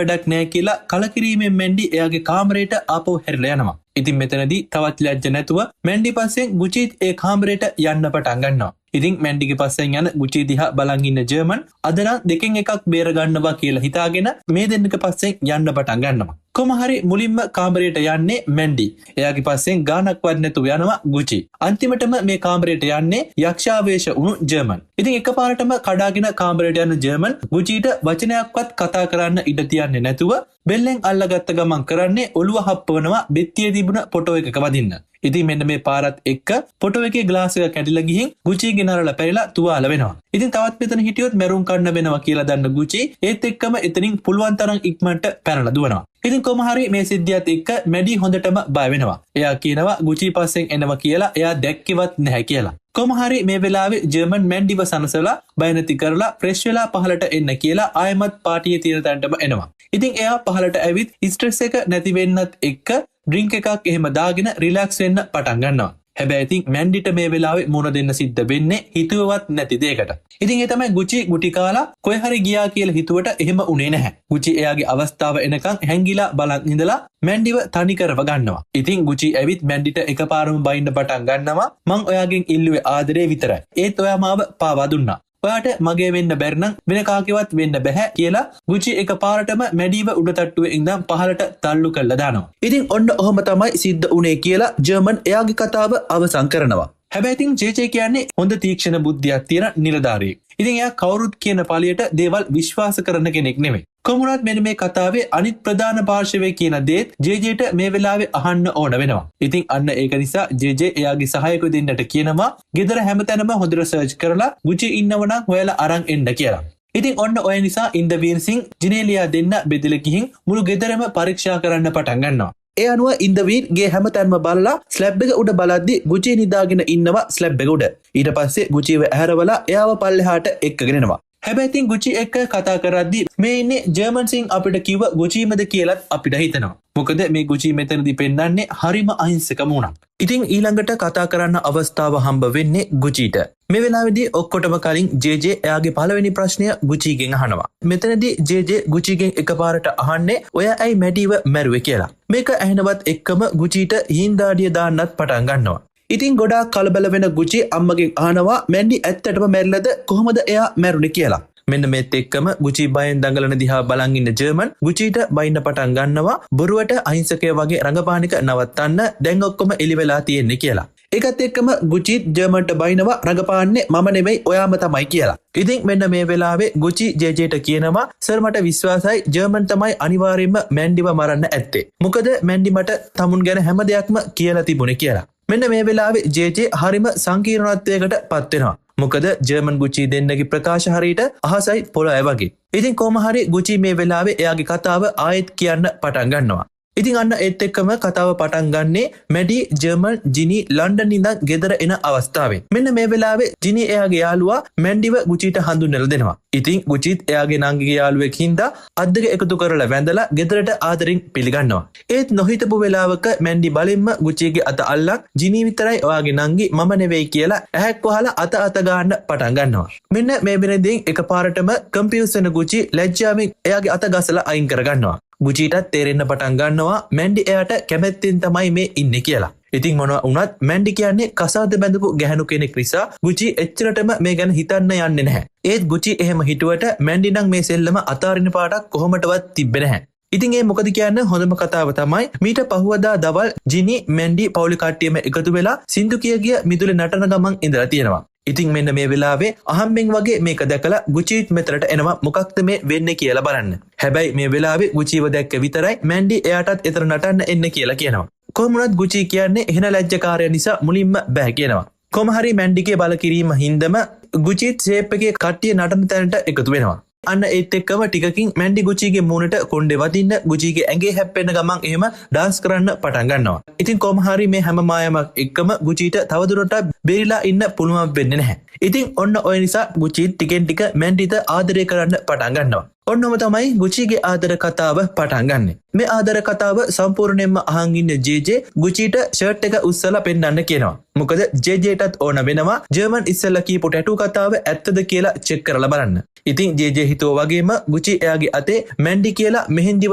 වැඩක් නැහැ කියලා කලකිරීමෙන් මැන්ඩි එයාගේ කාමරයට ආපහු හැරිලා යනවා. ඉතින් මෙතනදී තවත් ලැජ්ජ නැතුව මැන්ඩි පස්සෙන් ගුචිත් ඒ කාමරයට යන්න පටන් ගන්නවා. ඉතින් මැන්ඩිගේ පස්සෙන් යන ගුචි දිහා බලන් ඉන්න ජර්මන් අද නම් දෙකෙන් එකක් බේර ගන්නවා කියලා හිතාගෙන මේ දෙන්නක පස්සෙන් යන්න පටන් ගන්නවා. කොහොම හරි මුලින්ම කාමරයට යන්නේ මැන්ඩි. එයාගේ පස්සෙන් ගානක්වත් නැතුව යනවා ගුචි. අන්තිමටම මේ කාමරයට යන්නේ යක්ෂාවේශ වුණු ජර්මන්. ඉතින් එකපාරටම කඩාගෙන කාමරයට යන ජර්මන් ගුචිට වචනයක්වත් කතා කරන්න ඉඩ තියන්නේ නැතුව බෙල්ලෙන් අල්ලගත්ත ගමන් කරන්නේ ඔළුව හප්පවනවා බෙත්තියේ තිබුණ ෆොටෝ එකක වදින්න. ඉතින් මෙන්න මේ පාරත් එක්ක ෆොටෝ එකේ ග්ලාස් එක කැඩිලා ගිහින් ගුචිගේ නරල පැරිලා තුවාල වෙනවා. ඉතින් තවත් මෙතන හිටියොත් මැරුම් කන්න වෙනවා කියලා දන්න ගුචි ඒත් එක්කම එතනින් පුළුවන් තරම් ඉක්මනට පැනලා දුවනවා. ඉතින් කොහොම හරි මේ සිද්ධියත් එක්ක මැඩි හොඳටම බය වෙනවා. එයා කියනවා ගුචි පස්සෙන් එනවා කියලා එයා දැක්කෙවත් නැහැ කියලා. කොහොම හරි මේ වෙලාවේ ජර්මන් මැන්ඩිව සනසලා බය නැති කරලා ෆ්‍රෙෂ් වෙලා පහලට එන්න කියලා ආයෙමත් පාටියේ තියෙන තැනටම එනවා. ඉතින් එයා පහලට ඇවිත් ස්ට්‍රෙස් එක නැති වෙන්නත් එක්ක ඩ්‍රින්ක් එකක් එහෙම දාගෙන රිලැක්ස් වෙන්න පටන් ගන්නවා. හැබැයි ඉතින් මැන්ඩිට මේ වෙලාවේ මුණ දෙන්න සිද්ධ වෙන්නේ හිතුවවත් නැති දෙයකට. ඉතින් ඒ තමයි ගුචි ගුටි කාලා කොයි හරි ගියා කියලා හිතුවට එහෙම උනේ නැහැ. ගුචි එයාගේ අවස්ථාව එනකන් හැංගිලා බලන් ඉඳලා මැන්ඩිව තනි කරව ගන්නවා. ඉතින් ගුචි ඇවිත් මැන්ඩිට එකපාරම බයින්න පටන් ගන්නවා මං ඔයාගෙන් ඉල්ලුවේ ආදරේ විතරයි. ඒත් ඔයා මාව පාවා දුන්නා. ඔයාට මගේ වෙන්න බැරි නම් වෙන කාකේවත් වෙන්න බෑ කියලා ගුචි එකපාරටම මැඩිව උඩ තට්ටුවේ ඉඳන් පහලට තල්ලු කරලා දානවා. ඉතින් ඔන්න ඔහොම තමයි සිද්ධ උනේ කියලා ජර්මන් එයාගේ කතාව අවසන් කරනවා. හැබැයි ඉතින් ජේ කියන්නේ හොඳ තීක්ෂණ බුද්ධියක් තියෙන නිලධාරියෙක්. ඉතින් එයා කවුරුත් කියන පළියට දේවල් විශ්වාස කරන කෙනෙක් නෙමෙයි. කොමුණත් මෙන්න මේ කතාවේ අනිත් ප්‍රධාන පාර්ශවයේ කියන දේත් ජේජේට මේ වෙලාවේ අහන්න ඕන වෙනවා. ඉතින් අන්න ඒක නිසා ජේජේ එයාගේ සහායකව දෙන්නට කියනවා ගෙදර හැමතැනම හොඳට සර්ච් කරලා ගුචි ඉන්නව නම් හොයලා අරන් එන්න කියලා. ඉතින් ඔන්න ඔය නිසා ඉන්දවීර් සිං ජිනේලියා දෙන්න බෙදලා ගිහින් මුළු ගෙදරම පරීක්ෂා කරන්න පටන් ගන්නවා. ඒ අනුව ඉන්දවීර් ගේ හැමතැනම බලලා ස්ලැබ් එක උඩ බලද්දි ගුචි නිදාගෙන ඉන්නවා ස්ලැබ් එක උඩ. ඊට පස්සේ ගුචිව ඇහැරවලා එයාව පල්ලෙහාට එක්කගෙන එනවා. හැබැයි ඉතින් ගුචි එක්ක කතා කරද්දි මේ ඉන්නේ ජර්මන් සිං අපිට කිව්ව ගුචිමද කියලාත් අපිට හිතෙනවා. මොකද මේ ගුචි මෙතනදී පෙන්නන්නේ හරිම අහිංසක මුණක්. ඉතින් ඊළඟට කතා කරන්න අවස්ථාව හම්බ වෙන්නේ ගුචිට. මේ වෙලාවේදී ඔක්කොටම කලින් ජේ එයාගේ පළවෙනි ප්‍රශ්නය ගුචිගෙන් අහනවා. මෙතනදී ජේ ගුචිගෙන් එකපාරට අහන්නේ ඔයා ඇයි මැඩිව මැරුවේ කියලා. මේක ඇහෙනවත් එක්කම ගුචිට හින්දාඩිය දාන්නත් පටන් ගන්නවා. ඉතින් ගොඩාක් කලබල වෙන ගුචි අම්මගෙන් අහනවා මැන්ඩි ඇත්තටම මැරිලාද කොහොමද එයා මැරුණේ කියලා. මෙන්න මේත් එක්කම ගුචි බයෙන් දඟලන දිහා බලන් ඉන්න ජර්මන් ගුචිට බයින්න පටන් ගන්නවා බොරුවට අහිංසකය වගේ රඟපාන එක නවත්තන්න දැන් ඔක්කොම එලි වෙලා තියෙන්නේ කියලා. ඒකත් එක්කම ගුචිත් ජර්මන්ට බයිනවා රඟපාන්නේ මම නෙමෙයි ඔයාම තමයි කියලා. ඉතින් මෙන්න මේ වෙලාවේ ගුචි ජේජේට කියනවා සර් මට විශ්වාසයි ජර්මන් තමයි අනිවාර්යයෙන්ම මැන්ඩිව මරන්න ඇත්තේ. මොකද මැන්ඩි මට තමුන් ගැන හැම දෙයක්ම කියලා තිබුණේ කියලා. මෙන්න මේ වෙලාවේ ජේ හරිම සංකීර්ණත්වයකට පත් වෙනවා. මොකද ජර්මන් ගුචි දෙන්නගේ ප්‍රකාශ හරියට අහසයි පොළොයි වගේ. ඉතින් කොහොම හරි ගුචි මේ වෙලාවේ එයාගේ කතාව ආයෙත් කියන්න පටන් ගන්නවා. ඉතින් අන්න ඒත් එක්කම කතාව පටන් ගන්නේ මැඩි ජර්මන් ජිනි ලන්ඩන් ඉඳන් ගෙදර එන අවස්ථාවෙන්. මෙන්න මේ වෙලාවේ ජිනි එයාගේ යාළුවා මැන්ඩිව ගුචිට හඳුන්වලා දෙනවා. ඉතින් ගුචිත් එයාගේ නංගිගේ යාළුවෙක් හින්දා අත් දෙක එකතු කරලා වැඳලා ගෙදරට ආදරෙන් පිළිගන්නවා. ඒත් නොහිතපු වෙලාවක මැන්ඩි බලෙන්ම ගුචිගේ අත අල්ලන් ජිනි විතරයි ඔයාගේ නංගි මම නෙවෙයි කියලා ඇහැක් වහලා අත ගන්න පටන් ගන්නවා. මෙන්න මේ වෙනදී එකපාරටම කම්ෆියුස් වෙන ගුචි ලැජ්ජාවෙන් එයාගේ අත ගසලා අයින් කරගන්නවා. ගුචිටත් තේරෙන්න පටන් ගන්නවා මැන්ඩි එයාට කැමැත්තෙන් තමයි මේ ඉන්නේ කියලා. ඉතින් මොනවා වුණත් මැන්ඩි කියන්නේ කසාද බැඳපු ගැහණු කෙනෙක් නිසා ගුචි එච්චරටම මේ ගැන හිතන්න යන්නේ නැහැ. ඒත් ගුචි එහෙම හිතුවට මැන්ඩි නම් මේ සෙල්ලම අතාරින පාටක් කොහොමටවත් තිබ්බේ නැහැ. ඉතින් ඒ මොකද කියන්න හොඳම කතාව තමයි මීට පහුවදා දවල් ජිනි මැන්ඩි පවුලේ කට්ටියම එකතු වෙලා සින්දු කිය මිදුලේ නටන ගමන් ඉඳලා තියෙනවා. ඉතින් මෙන්න මේ වෙලාවේ අහම්බෙන් වගේ මේක දැකලා ගුචිත් මෙතනට එනවා මොකක්ද මේ වෙන්නේ කියලා බලන්න. හැබැයි මේ වෙලාවේ ගුචිව දැක්ක විතරයි මැන්ඩි එයාටත් එතන නටන්න එන්න කියලා කියනවා. කොහොමුණත් ගුචි කියන්නේ එහෙන ලැජ්ජකාරය නිසා මුලින්ම බෑ කියනවා. කොහොම හරි මැන්ඩිගේ බල කිරීම හින්දම ගුචිත් ෂේප් එකේ කට්ටිය නටන තැනට එකතු වෙනවා. අන්න ඒත් එක්කම ටිකකින් මැන්ඩි ගුචිගේ මූණට කොණ්ඩේ වදින්න ගුචිගේ ඇඟේ හැප්පෙන්න ගමන් එහෙම ඩාන්ස් කරන්න පටන් ගන්නවා. ඉතින් කොහොම හරි මේ හැම මායමක් එක්කම ගුචිට තවදුරටත් බේරිලා ඉන්න පුළුවන් වෙන්නේ නැහැ. ඉතින් ඔන්න ඔය නිසා ගුචි ටිකෙන් ටික මැන්ඩිට ආදරය කරන්න පටන් ගන්නවා. ඔන්නම තමයි ගුචිගේ ආදර කතාව පටන් ගන්නෙ. මේ ආදර කතාව සම්පූර්ණයෙන්ම අහන් ඉන්න ජේජේ ගුචිට ෂර්ට් එක උස්සලා පෙන්නන්න කියනවා. මොකද ජේජේටත් ඕන වෙනවා ජර්මන් ඉස්සෙල්ලා කියපු ටැටු කතාව ඇත්තද කියලා චෙක් කරලා බලන්න. ඉතින් ජේජේ හිතුවා වගේම ගුචි එයාගේ අතේ මැන්ඩි කියලා මෙහෙන්දි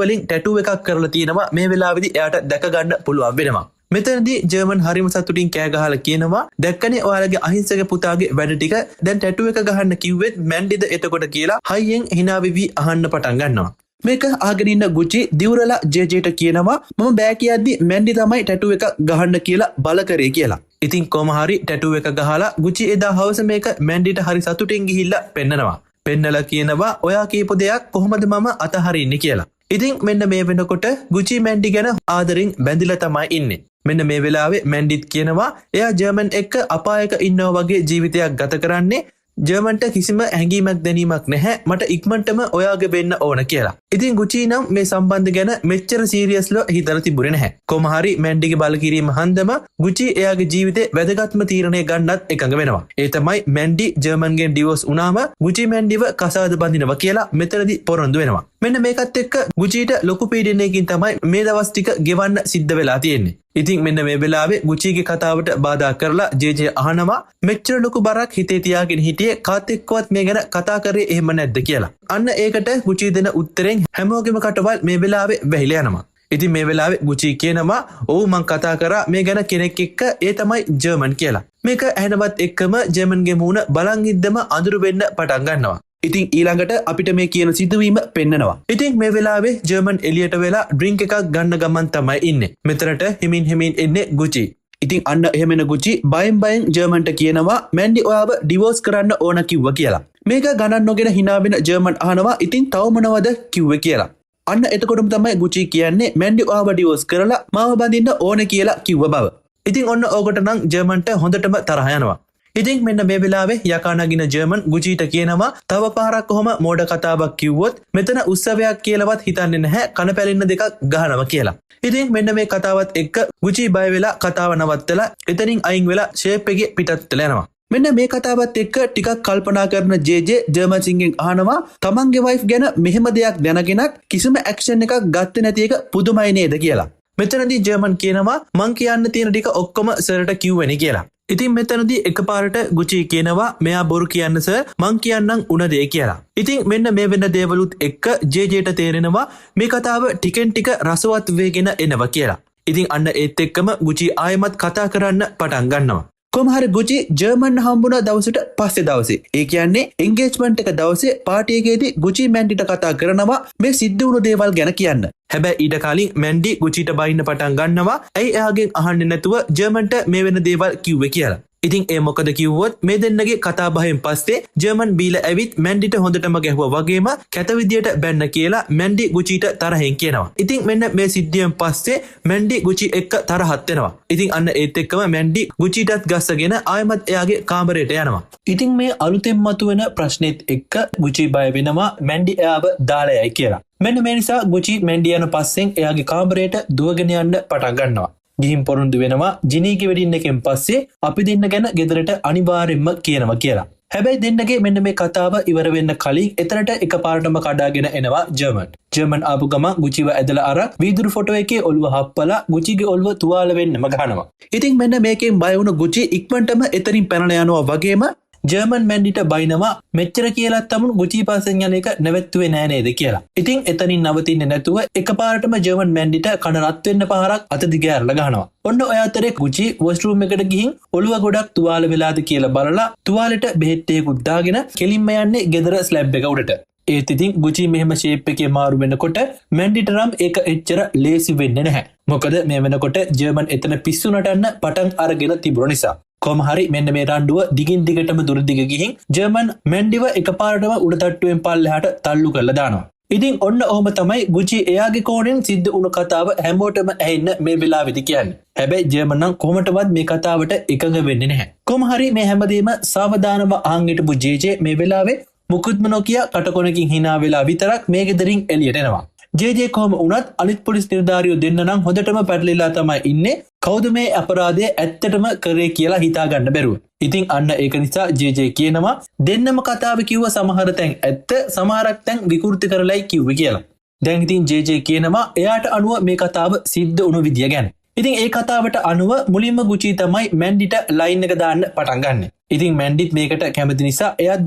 වලින් ටැටු එකක් කරලා තියෙනවා. මේ වෙලාවේදී එයාට දැක ගන්න පුළුවන් වෙනවා. මෙතනදී ජර්මන් හරිම සතුටින් කෑ ගහලා කියනවා දැක්කනේ ඔයාලගේ අහිංසක පුතාගේ වැඩ ටික දැන් ටැටු එක ගහන්න කිව්වෙත් මැන්ඩිද එතකොට කියලා හයියෙන් hina වෙවි අහන්න පටන් ගන්නවා. මේක අහගෙන ඉන්න ගුචි දිවුරලා ජේජේට කියනවා මම බෑ කියද්දි මැන්ඩි තමයි ටැටු එක ගහන්න කියලා බල කරේ කියලා. ඉතින් කොහම හරි ටැටු එක ගහලා ගුචි එදා හවස මේක මැන්ඩිට හරි සතුටින් ගිහිල්ලා පෙන්නනවා. පෙන්නලා කියනවා ඔයා කියපු දෙයක් කොහොමද මම අතහරින්නේ කියලා. ඉතින් මෙන්න මේ වෙනකොට ගුචි මැන්ඩි ගැන ආදරෙන් බැඳිලා තමයි ඉන්නේ. මෙන්න මේ වෙලාවේ මැන්ඩිත් කියනවා එයා ජර්මන් එක්ක අපායක ඉන්නවා වගේ ජීවිතයක් ගත කරන්නේ ජර්මන්ට කිසිම හැඟීමක් දැනීමක් නැහැ මට ඉක්මනටම ඔයාගේ වෙන්න ඕන කියලා. ඉතින් ගුචි නම් මේ සම්බන්ධ ගැන මෙච්චර සීරියස්ව හිතලා තිබුණේ නැහැ. කොහොම හරි මැන්ඩිගේ බල කිරීම හන්දම ගුචි එයාගේ ජීවිතේ වැදගත්ම තීරණය ගන්නත් එකඟ වෙනවා. ඒ තමයි මැන්ඩි ජර්මන්ගෙන් ඩිවෝස් වුණාම ගුචි මැන්ඩිව කසාද බඳිනවා කියලා මෙතනදී පොරොන්දු වෙනවා. මෙන්න මේකත් එක්ක ගුචිට ලොකු පීඩනයකින් තමයි මේ දවස් ටික ගෙවන්න සිද්ධ වෙලා තියෙන්නේ. ඉතින් මෙන්න මේ වෙලාවේ ගුචිගේ කතාවට බාධා කරලා ජේජේ අහනවා මෙච්චර ලොකු බරක් හිතේ තියාගෙන හිටියේ කාත් එක්කවත් මේ ගැන කතා කරේ එහෙම නැද්ද කියලා. අන්න ඒකට ගුචි දෙන උත්තරෙන් හැමෝගෙම කටවල් මේ වෙලාවේ වැහිලා යනවා. ඉතින් මේ වෙලාවේ ගුචි කියනවා ඔව් මං කතා කරා මේ ගැන කෙනෙක් එක්ක ඒ තමයි ජර්මන් කියලා. මේක ඇහෙනවත් එක්කම ජර්මන්ගේ මූණ බලන් ඉද්දම අඳුරු වෙන්න පටන් ගන්නවා. ඉතින් ඊළඟට අපිට මේ කියන සිදුවීම පෙන්නනවා. ඉතින් මේ වෙලාවේ ජර්මන් එලියට වෙලා ඩ්‍රින්ක් එකක් ගන්න ගමන් තමයි ඉන්නේ. මෙතනට හිමින් එන්නේ ගුචි. ඉතින් අන්න එහෙමන ගුචි බයෙන් ජර්මන්ට කියනවා මැන්ඩි ඔයාව ඩිවෝස් කරන්න ඕන කිව්වා කියලා. මේක ගණන් නොගෙන hina වෙන ජර්මන් අහනවා ඉතින් තව මොනවද කිව්වේ කියලා. අන්න එතකොටම තමයි ගුචි කියන්නේ මැන්ඩි ඔයාව ඩිවෝස් කරලා මාව බඳින්න ඕන කියලා කිව්ව බව. ඉතින් ඔන්න ඕකට නම් ජර්මන්ට හොඳටම තරහ යනවා. ඉතින් මෙන්න මේ වෙලාවේ යකා නගින ජර්මන් ගුචිට කියනවා තව පාරක් කොහොම මෝඩ කතාවක් කිව්වොත් මෙතන උත්සවයක් කියලාවත් හිතන්නේ නැහැ කන පැලින්න දෙකක් ගහනවා කියලා. ඉතින් මෙන්න මේ කතාවත් එක්ක ගුචි බය වෙලා කතාව නවත්තලා එතනින් අයින් වෙලා ෂේප් එකේ පිටත් වෙලා යනවා. මෙන්න මේ කතාවත් එක්ක ටිකක් කල්පනා කරන ජේජේ ජර්මන් සිංගෙන් අහනවා තමන්ගේ වයිෆ් ගැන මෙහෙම දෙයක් දැනගෙනත් කිසිම ඇක්ෂන් එකක් ගත්තේ නැති එක පුදුමයි නේද කියලා. මෙතනදී ජර්මන් කියනවා මං කියන්න තියෙන ටික ඔක්කොම සර්ට කිව්වනේ කියලා. ඉතින් මෙතනදී එකපාරට ගුචි කියනවා මෙයා බොරු කියන්න සර් මං කියන්නම් උන දේ කියලා. ඉතින් මෙන්න මේ වෙන දේවලුත් එක්ක ජේජේට තේරෙනවා මේ කතාව ටිකෙන් ටික රසවත් වෙගෙන එනවා කියලා. ඉතින් අන්න ඒත් එක්කම ගුචි ආයෙමත් කතා කරන්න පටන් ගන්නවා. කොහොම හරි ගුචි ජර්මන් හම්බුණා දවසට පස්සේ දවසේ. ඒ කියන්නේ එන්ගේජ්මන්ට් එක දවසේ පාටි එකේදී ගුචි මැන්ඩිට කතා කරනවා මේ සිද්ධ වුණු දේවල් ගැන කියන්න. හැබැයි ඊට කලින් මැන්ඩි ගුචිට බයින්න පටන් ගන්නවා ඇයි එයාගෙන් අහන්නේ නැතුව ජර්මන්ට මේ වෙන දේවල් කිව්වේ කියලා. ඉතින් ඒ මොකද කිව්වොත් මේ දෙන්නගේ කතා බහෙන් පස්සේ ජර්මන් බීලා ඇවිත් මැන්ඩිට හොඳටම ගැහුවා වගේම කැත විදියට බැන්න කියලා මැන්ඩි ගුචිට තරහෙන් කියනවා. ඉතින් මෙන්න මේ සිද්ධියෙන් පස්සේ මැන්ඩි ගුචි එක්ක තරහත් වෙනවා. ඉතින් අන්න ඒත් එක්කම මැන්ඩි ගුචිටත් ගස්සගෙන ආයෙමත් එයාගේ කාමරයට යනවා. ඉතින් මේ අලුතෙන් මතුවෙන ප්‍රශ්නෙත් එක්ක ගුචි බය වෙනවා මැන්ඩි එයාව දාලා යයි කියලා. මෙන්න මේ නිසා ගුචි මැන්ඩි යන පස්සෙන් එයාගේ කාමරයට දුවගෙන යන්න පටන් ගන්නවා. ගිහින් පොරොන්දු වෙනවා ජිනීගේ වෙඩින් එකෙන් පස්සේ අපි දෙන්න ගැන ගෙදරට අනිවාර්යෙන්ම කියනවා කියලා. හැබැයි දෙන්නගේ මෙන්න මේ කතාව ඉවර වෙන්න කලින් එතනට එකපාරටම කඩාගෙන එනවා ජර්මන් ආපු ගමන් ගුචිව ඇදලා අර වීදුරු ෆොටෝ එකේ ඔළුව හප්පලා ගුචිගේ ඔළුව තුවාල වෙන්නම ගහනවා. ඉතින් මෙන්න මේකෙන් බය වුණ ගුචි ඉක්මනටම එතනින් පැනලා යනවා වගේම ජර්මන් මැන්ඩිට බයිනවා මෙච්චර කියලාත් තමුන් ගුචි පස්සෙන් යන එක නැවැත්තුවේ නෑ නේද කියලා. ඉතින් එතනින් නවතින්නේ නැතුව එකපාරටම ජර්මන් මැන්ඩිට කන රත් වෙන්න පාරක් අත දිග ඇරලා ගහනවා. ඔන්න ඔය අතරේ ගුචි වොෂ්රූම් එකට ගිහින් ඔළුව ගොඩක් තුවාල වෙලාද කියලා බලලා තුවාලෙට බෙහෙත් ටිකකුත් දාගෙන කෙලින්ම යන්නේ ගෙදර ස්ලැබ් එක උඩට. ඒත් ඉතින් ගුචි මෙහෙම ෂේප් එකේ මාරු වෙනකොට මැන්ඩිට නම් ඒක එච්චර ලේසි වෙන්නේ නැහැ. මොකද මේ වෙනකොට ජර්මන් එතන පිස්සු නටන්න පටන් අරගෙන තිබුණ නිසා. කොහොම හරි මෙන්න මේ රණ්ඩුව දිගින් දිගටම දුර දිග ගිහින් ජර්මන් මැන්ඩිව එකපාරටම උඩ තට්ටුවෙන් පල්ලෙහාට තල්ලු කරලා දානවා. ඉතින් ඔන්න ඔහොම තමයි ගුචි එයාගේ කෝණයෙන් සිද්ධ වුණු කතාව හැමෝටම ඇහෙන්න මේ වෙලාවෙදි කියන්නේ. හැබැයි ජර්මන් නම් කොහොමටවත් මේ කතාවට එකඟ වෙන්නේ නැහැ. කොහොම හරි මේ හැමදේම සාවධානව අහන් හිටපු ජේ මේ වෙලාවේ මුකුත්ම නොකිය කටකොණකින් hina වෙලා විතරක් මේ ගෙදරින් එළියට එනවා. ජේ කොහොම වුණත් අනිත් පොලිස් නිලධාරියෝ දෙන්න නම් හොඳටම පැටලිලා තමයි ඉන්නේ. කවුද මේ අපරාධය ඇත්තටම කරේ කියලා හිතා ගන්න බැරුව. ඉතින් අන්න ඒක නිසා ජේ කියනවා දෙන්නම කතාව කිව්ව සමහර තැන් ඇත්ත සමහරක් තැන් විකෘති කරලයි කිව්වේ කියලා. දැන් ඉතින් ජේ කියනවා එයාට අනුව මේ කතාව සිද්ධ වුණු විදිය ගැන. ඉතින් ඒ කතාවට අනුව මුලින්ම ගුචි තමයි මැන්ඩිට ලයින් එක දාන්න පටන් ගන්න. ඉතින් මැන්ඩිත් මේකට කැමති නිසා එයාත්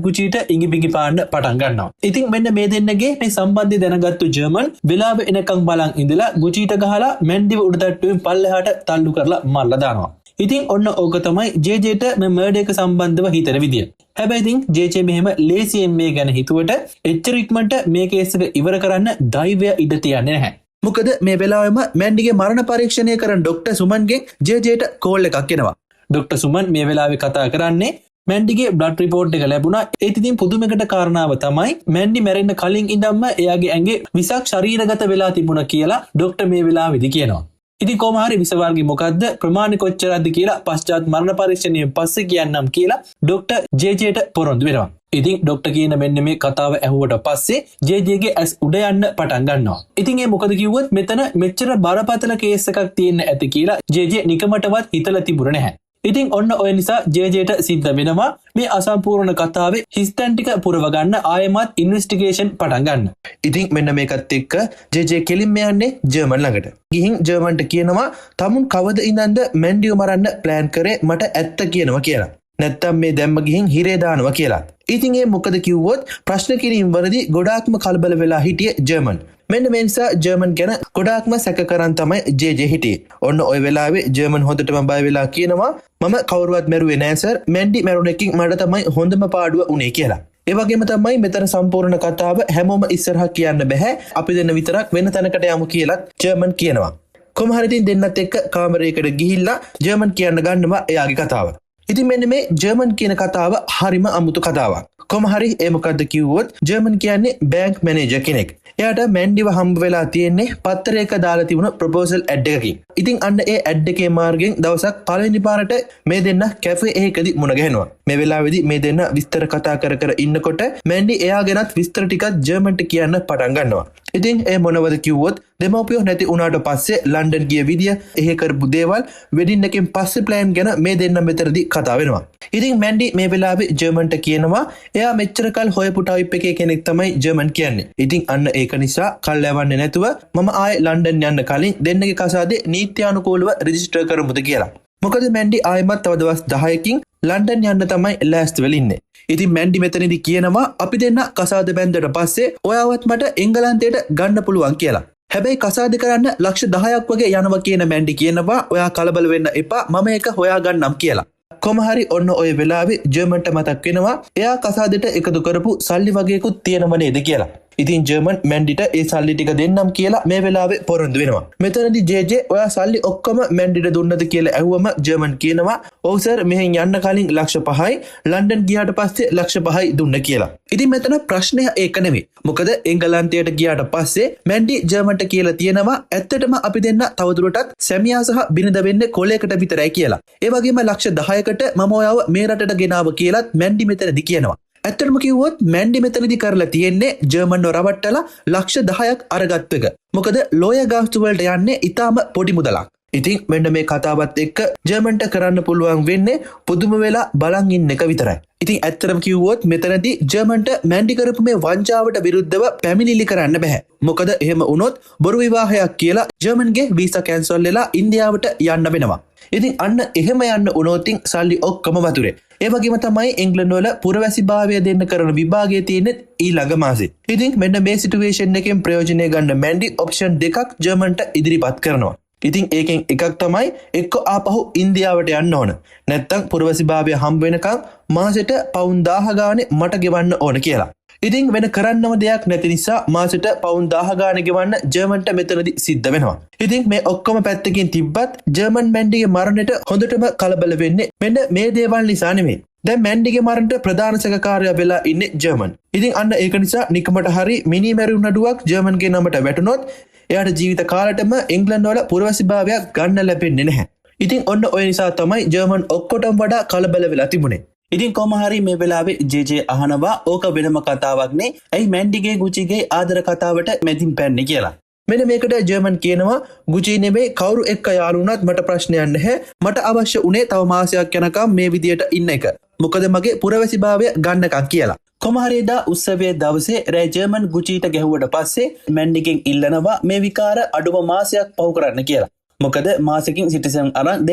ගුචිට ඉඟිබිඟි පාන්න පටන් ගන්නවා. ඉතින් මෙන්න මේ දෙන්නගේ මේ සම්බන්ධය දැනගත්තු ජර්මන් වෙලාව එනකන් බලන් ඉඳලා ගුචිට ගහලා මැන්ඩිව උඩටට්ටුවෙන් පල්ලෙහාට තල්ලු කරලා මරලා දානවා. ඉතින් ඔන්න ඕක තමයි ජේට මේ මර්ඩර් එක සම්බන්ධව හිතන විදිය. හැබැයි ඉතින් ජේ මෙහෙම ලේසියෙන් මේ ගැන හිතුවට එච්චර ඉක්මනට මේ කේස් එක ඉවර කරන්න ධෛර්යය ඉඩ තියන්නේ නැහැ. මොකද මේ වෙලාවෙම මැන්ඩිගේ මරණ පරීක්ෂණය කරන ડોක්ටර් සුමන්ගෙන් ජේට කෝල් එකක් එනවා. ડોක්ටර් සුමන් මේ වෙලාවේ කතා කරන්නේ මැන්ඩිගේ බ්ලඩ් රිපෝට් එක ලැබුණා. ඒත් ඉතින් පුදුමකට කාරණාව තමයි මැන්ඩි මැරෙන්න කලින් ඉඳන්ම එයාගේ ඇඟේ විසක් ශරීරගත වෙලා තිබුණා කියලා ડોක්ටර් මේ වෙලාවේදී කියනවා. ඉතින් කොහොම හරි විස වර්ගය මොකද්ද ප්‍රමාණය කොච්චරද කියලා පශ්චාත් මරණ පරීක්ෂණයෙන් පස්සේ කියන්නම් කියලා ડોක්ටර් ජේට පොරොන්දු වෙනවා. ඉතින් ડોක්ටර් කියන මෙන්න මේ කතාව ඇහුවට පස්සේ ජේගේ ඇස් උඩ යන්න පටන් ගන්නවා. ඉතින් ඒ මොකද කිව්වොත් මෙතන මෙච්චර බරපතල කේස් එකක් තියෙන්න ඇති කියලා ජේ නිකමටවත් හිතලා තිබුණ නැහැ. ඉතින් ඔන්න ඔය නිසා ජේට සිද්ධ වෙනවා මේ අසම්පූර්ණ කතාවේ හිස්තැන් ටික පුරව ගන්න ආයෙමත් ඉන්වෙස්ටිගේෂන් පටන් ගන්න. ඉතින් මෙන්න මේකත් එක්ක ජේ කෙලින්ම යන්නේ ජර්මන් ළඟට. ගිහින් ජර්මන්ට කියනවා තමුන් කවද ඉඳන්ද මැන්ඩිව මරන්න ප්ලෑන් කරේ මට ඇත්ත කියනවා කියලා. නැත්තම් මේ දැම්ම ගිහින් හිරේ දානවා කියලා. ඉතින් ඒ මොකද කිව්වොත් ප්‍රශ්න කිරීම වලදී ගොඩාක්ම කලබල වෙලා හිටියේ ජර්මන්. මෙන්න මේ නිසා ජර්මන් ගැන ගොඩාක්ම සැක කරන් තමයි ජේ හිටියේ. ඔන්න ওই වෙලාවේ ජර්මන් හොඳටම බය වෙලා කියනවා මම කවුරුවත් මැරුවේ නෑ සර් මැන්ඩි මැරුණෙකින් මට තමයි හොඳම පාඩුව උනේ කියලා. ඒ වගේම තමයි මෙතන සම්පූර්ණ කතාව හැමෝම ඉස්සරහා කියන්න බෑ. අපි දෙන්න විතරක් වෙන තැනකට යමු කියලා ජර්මන් කියනවා. කොහොම හරි ඉතින් දෙන්නත් එක්ක කාමරයකට ගිහිල්ලා ජර්මන් කියන්න ගන්නවා එයාගේ කතාව. ඉතින් මෙන්න මේ ජර්මන් කියන කතාව හරිම අමුතු කතාවක්. කොහොම හරි ඒ මොකද්ද කිව්වොත් ජර්මන් කියන්නේ බැංක් මැනේජර් කෙනෙක්. එයාට මැන්ඩිව හම්බ වෙලා තියෙන්නේ පත්තරයක දාලා තිබුණ ප්‍රොපෝසල් ඇඩ් එකකින්. ඉතින් අන්න ඒ ඇඩ් එකේ මාර්ගෙන් දවසක් පළවෙනි පාරට මේ දෙන්න කැෆේ එකකදී මුණ ගැහෙනවා. මේ වෙලාවේදී මේ දෙන්න විස්තර කතා කර ඉන්නකොට මැන්ඩි එයා ගැනත් විස්තර ටිකක් ජර්මන්ට කියන්න පටන් ගන්නවා. ඉතින් ඒ මොනවද කිව්වොත් දෙමව්පියෝ නැති වුණාට පස්සේ ලන්ඩන් ගිය විදිය එහෙ කරපු දේවල් වෙඩින් එකෙන් පස්සේ ප්ලෑන් ගැන මේ දෙන්න මෙතනදී කතා වෙනවා. ඉතින් මැන්ඩි මේ වෙලාවේ ජර්මන්ට කියනවා එයා මෙච්චර කල් හොයපු ටයිප් එකේ කෙනෙක් තමයි ජර්මන් කියන්නේ. ඉතින් අන්න ඒක නිසා කල් යවන්නේ නැතුව මම ආයේ ලන්ඩන් යන්න කලින් දෙන්නගේ කසාදේ නීත්‍යානුකූලව රෙජිස්ටර් කරමුද කියලා. මොකද මැන්ඩි ආයෙමත් තව දවස් 10කින් ලන්ඩන් යන්න තමයි ලෑස්ති වෙලා ඉන්නේ. ඉතින් මැන්ඩි මෙතනදී කියනවා අපි දෙන්න කසාද බැන්දට පස්සේ ඔයාවත් මට එංගලන්තයට ගන්න පුළුවන් කියලා. හැබැයි කසාද කරන්න ලක්ෂ 10ක් වගේ යනවා කියන මැන්ඩි කියනවා ඔයා කලබල වෙන්න එපා මම ඒක හොයා ගන්නම් කියලා. කොහොම හරි ඔන්න ඔය වෙලාවේ ජර්මන්ට මතක් වෙනවා එයා කසාදෙට එකතු කරපු සල්ලි වගේකුත් තියෙනව නේද කියලා. ඉතින් ජර්මන් මැන්ඩිට ඒ සල්ලි ටික දෙන්නම් කියලා මේ වෙලාවේ පොරොන්දු වෙනවා. මෙතනදී ජේ ඔයා සල්ලි ඔක්කොම මැන්ඩිට දුන්නද කියලා ඇහුවම ජර්මන් කියනවා ඔව් සර් මෙහෙන් යන්න කලින් ලක්ෂ 5යි ලන්ඩන් ගියාට පස්සේ ලක්ෂ 5යි දුන්න කියලා. ඉතින් මෙතන ප්‍රශ්නය ඒක නෙමෙයි. මොකද එංගලන්තයට ගියාට පස්සේ මැන්ඩි ජර්මන්ට කියලා තියෙනවා ඇත්තටම අපි දෙන්න තවදුරටත් සැමියා සහ බිරිඳ වෙන්නේ කොලයකට විතරයි කියලා. ඒ වගේම ලක්ෂ 10කට මම ඔයාව මේ රටට ගෙනාව කියලාත් මැන්ඩි මෙතනදී කියනවා. ඇත්තටම කිව්වොත් මැන්ඩි මෙතනදී කරලා තියෙන්නේ ජර්මන්ව රවට්ටලා ලක්ෂ 10ක් අරගත්ත එක. මොකද ලෝයර් ගාස්තු වලට යන්නේ ඊටාම පොඩි මුදලක්. ඉතින් මෙන්න මේ කතාවත් එක්ක ජර්මන්ට කරන්න පුළුවන් වෙන්නේ පුදුම වෙලා බලන් ඉන්න එක විතරයි. ඉතින් ඇත්තටම කිව්වොත් මෙතනදී ජර්මන්ට මැන්ඩි කරපු මේ වංචාවට විරුද්ධව පැමිණිලි කරන්න බෑ. මොකද එහෙම වුණොත් බොරු විවාහයක් කියලා ජර්මන්ගේ වීසා කැන්සල් වෙලා ඉන්දියාවට යන්න වෙනවා. ඉතින් අන්න එහෙම යන්න වුණොත් සල්ලි ඔක්කොම වතුරේ. ඒ වගේම තමයි එංගලන්ත වල පුරවැසිභාවය දෙන්න කරන විභාගයේ තියෙන්නේ ඊළඟ මාසේ. ඉතින් මෙන්න මේ සිටුේෂන් එකෙන් ප්‍රයෝජනය ගන්න මැන්ඩි ඔප්ෂන් දෙකක් ජර්මන්ට ඉදිරිපත් කරනවා. ඉතින් ඒකෙන් එකක් තමයි එක්ක ආපහු ඉන්දියාවට යන්න ඕන. නැත්තම් පුරවැසිභාවය හම්බ වෙනකන් මාසෙට පවුන් 1000 ගානේ මට ගෙවන්න ඕන කියලා. ඉතින් වෙන කරන්නම දෙයක් නැති නිසා මාසෙට පවුන් 1000 ගානේ ගෙවන්න ජර්මන්ට මෙතනදී සිද්ධ වෙනවා. ඉතින් මේ ඔක්කොම පැත්තකින් තිබ්බත් ජර්මන් මැන්ඩිගේ මරණයට හොඳටම කලබල වෙන්නේ මෙන්න මේ දේවල් නිසා නෙමෙයි. දැන් මැන්ඩිගේ මරණයට ප්‍රධාන සැකකාරයා වෙලා ඉන්නේ ජර්මන්. ඉතින් අන්න ඒක නිසා නිකමට හරි මිනි මැරුම් නඩුවක් ජර්මන්ගේ නමට වැටුනොත් එයාට ජීවිත කාලෙටම එංගලන්ත වල පුරවැසිභාවයක් ගන්න ලැබෙන්නේ නැහැ. ඉතින් ඔන්න ඔය නිසා තමයි ජර්මන් ඔක්කොටම වඩා කලබල වෙලා තිබුණේ. ඉතින් කොහොම හරි මේ වෙලාවේ ජේ අහනවා ඕක වෙනම කතාවක් නේ. ඇයි මැන්ඩිගේ ගුචිගේ ආදර කතාවට මැදින් පැන්නේ කියලා. මෙන්න මේකට ජර්මන් කියනවා ගුචි නෙමෙයි කවුරු එක්ක යාළු වුණත් මට ප්‍රශ්නයක් නැහැ. මට අවශ්‍ය උනේ තව මාසයක් යනකම් මේ විදියට ඉන්න එක. මොකද මගේ පුරවැසිභාවය ගන්නකම් කියලා. කොමහරේදා උත්සවයේ දවසේ රෑ ජර්මන් ගුචීට ගැහුවට පස්සේ මැන්ඩිගෙන් ඉල්ලනවා මේ විකාර අඩුම මාසයක් පහු කරන්න කියලා. මොකද මාසෙකින් සිටිසන් අරන්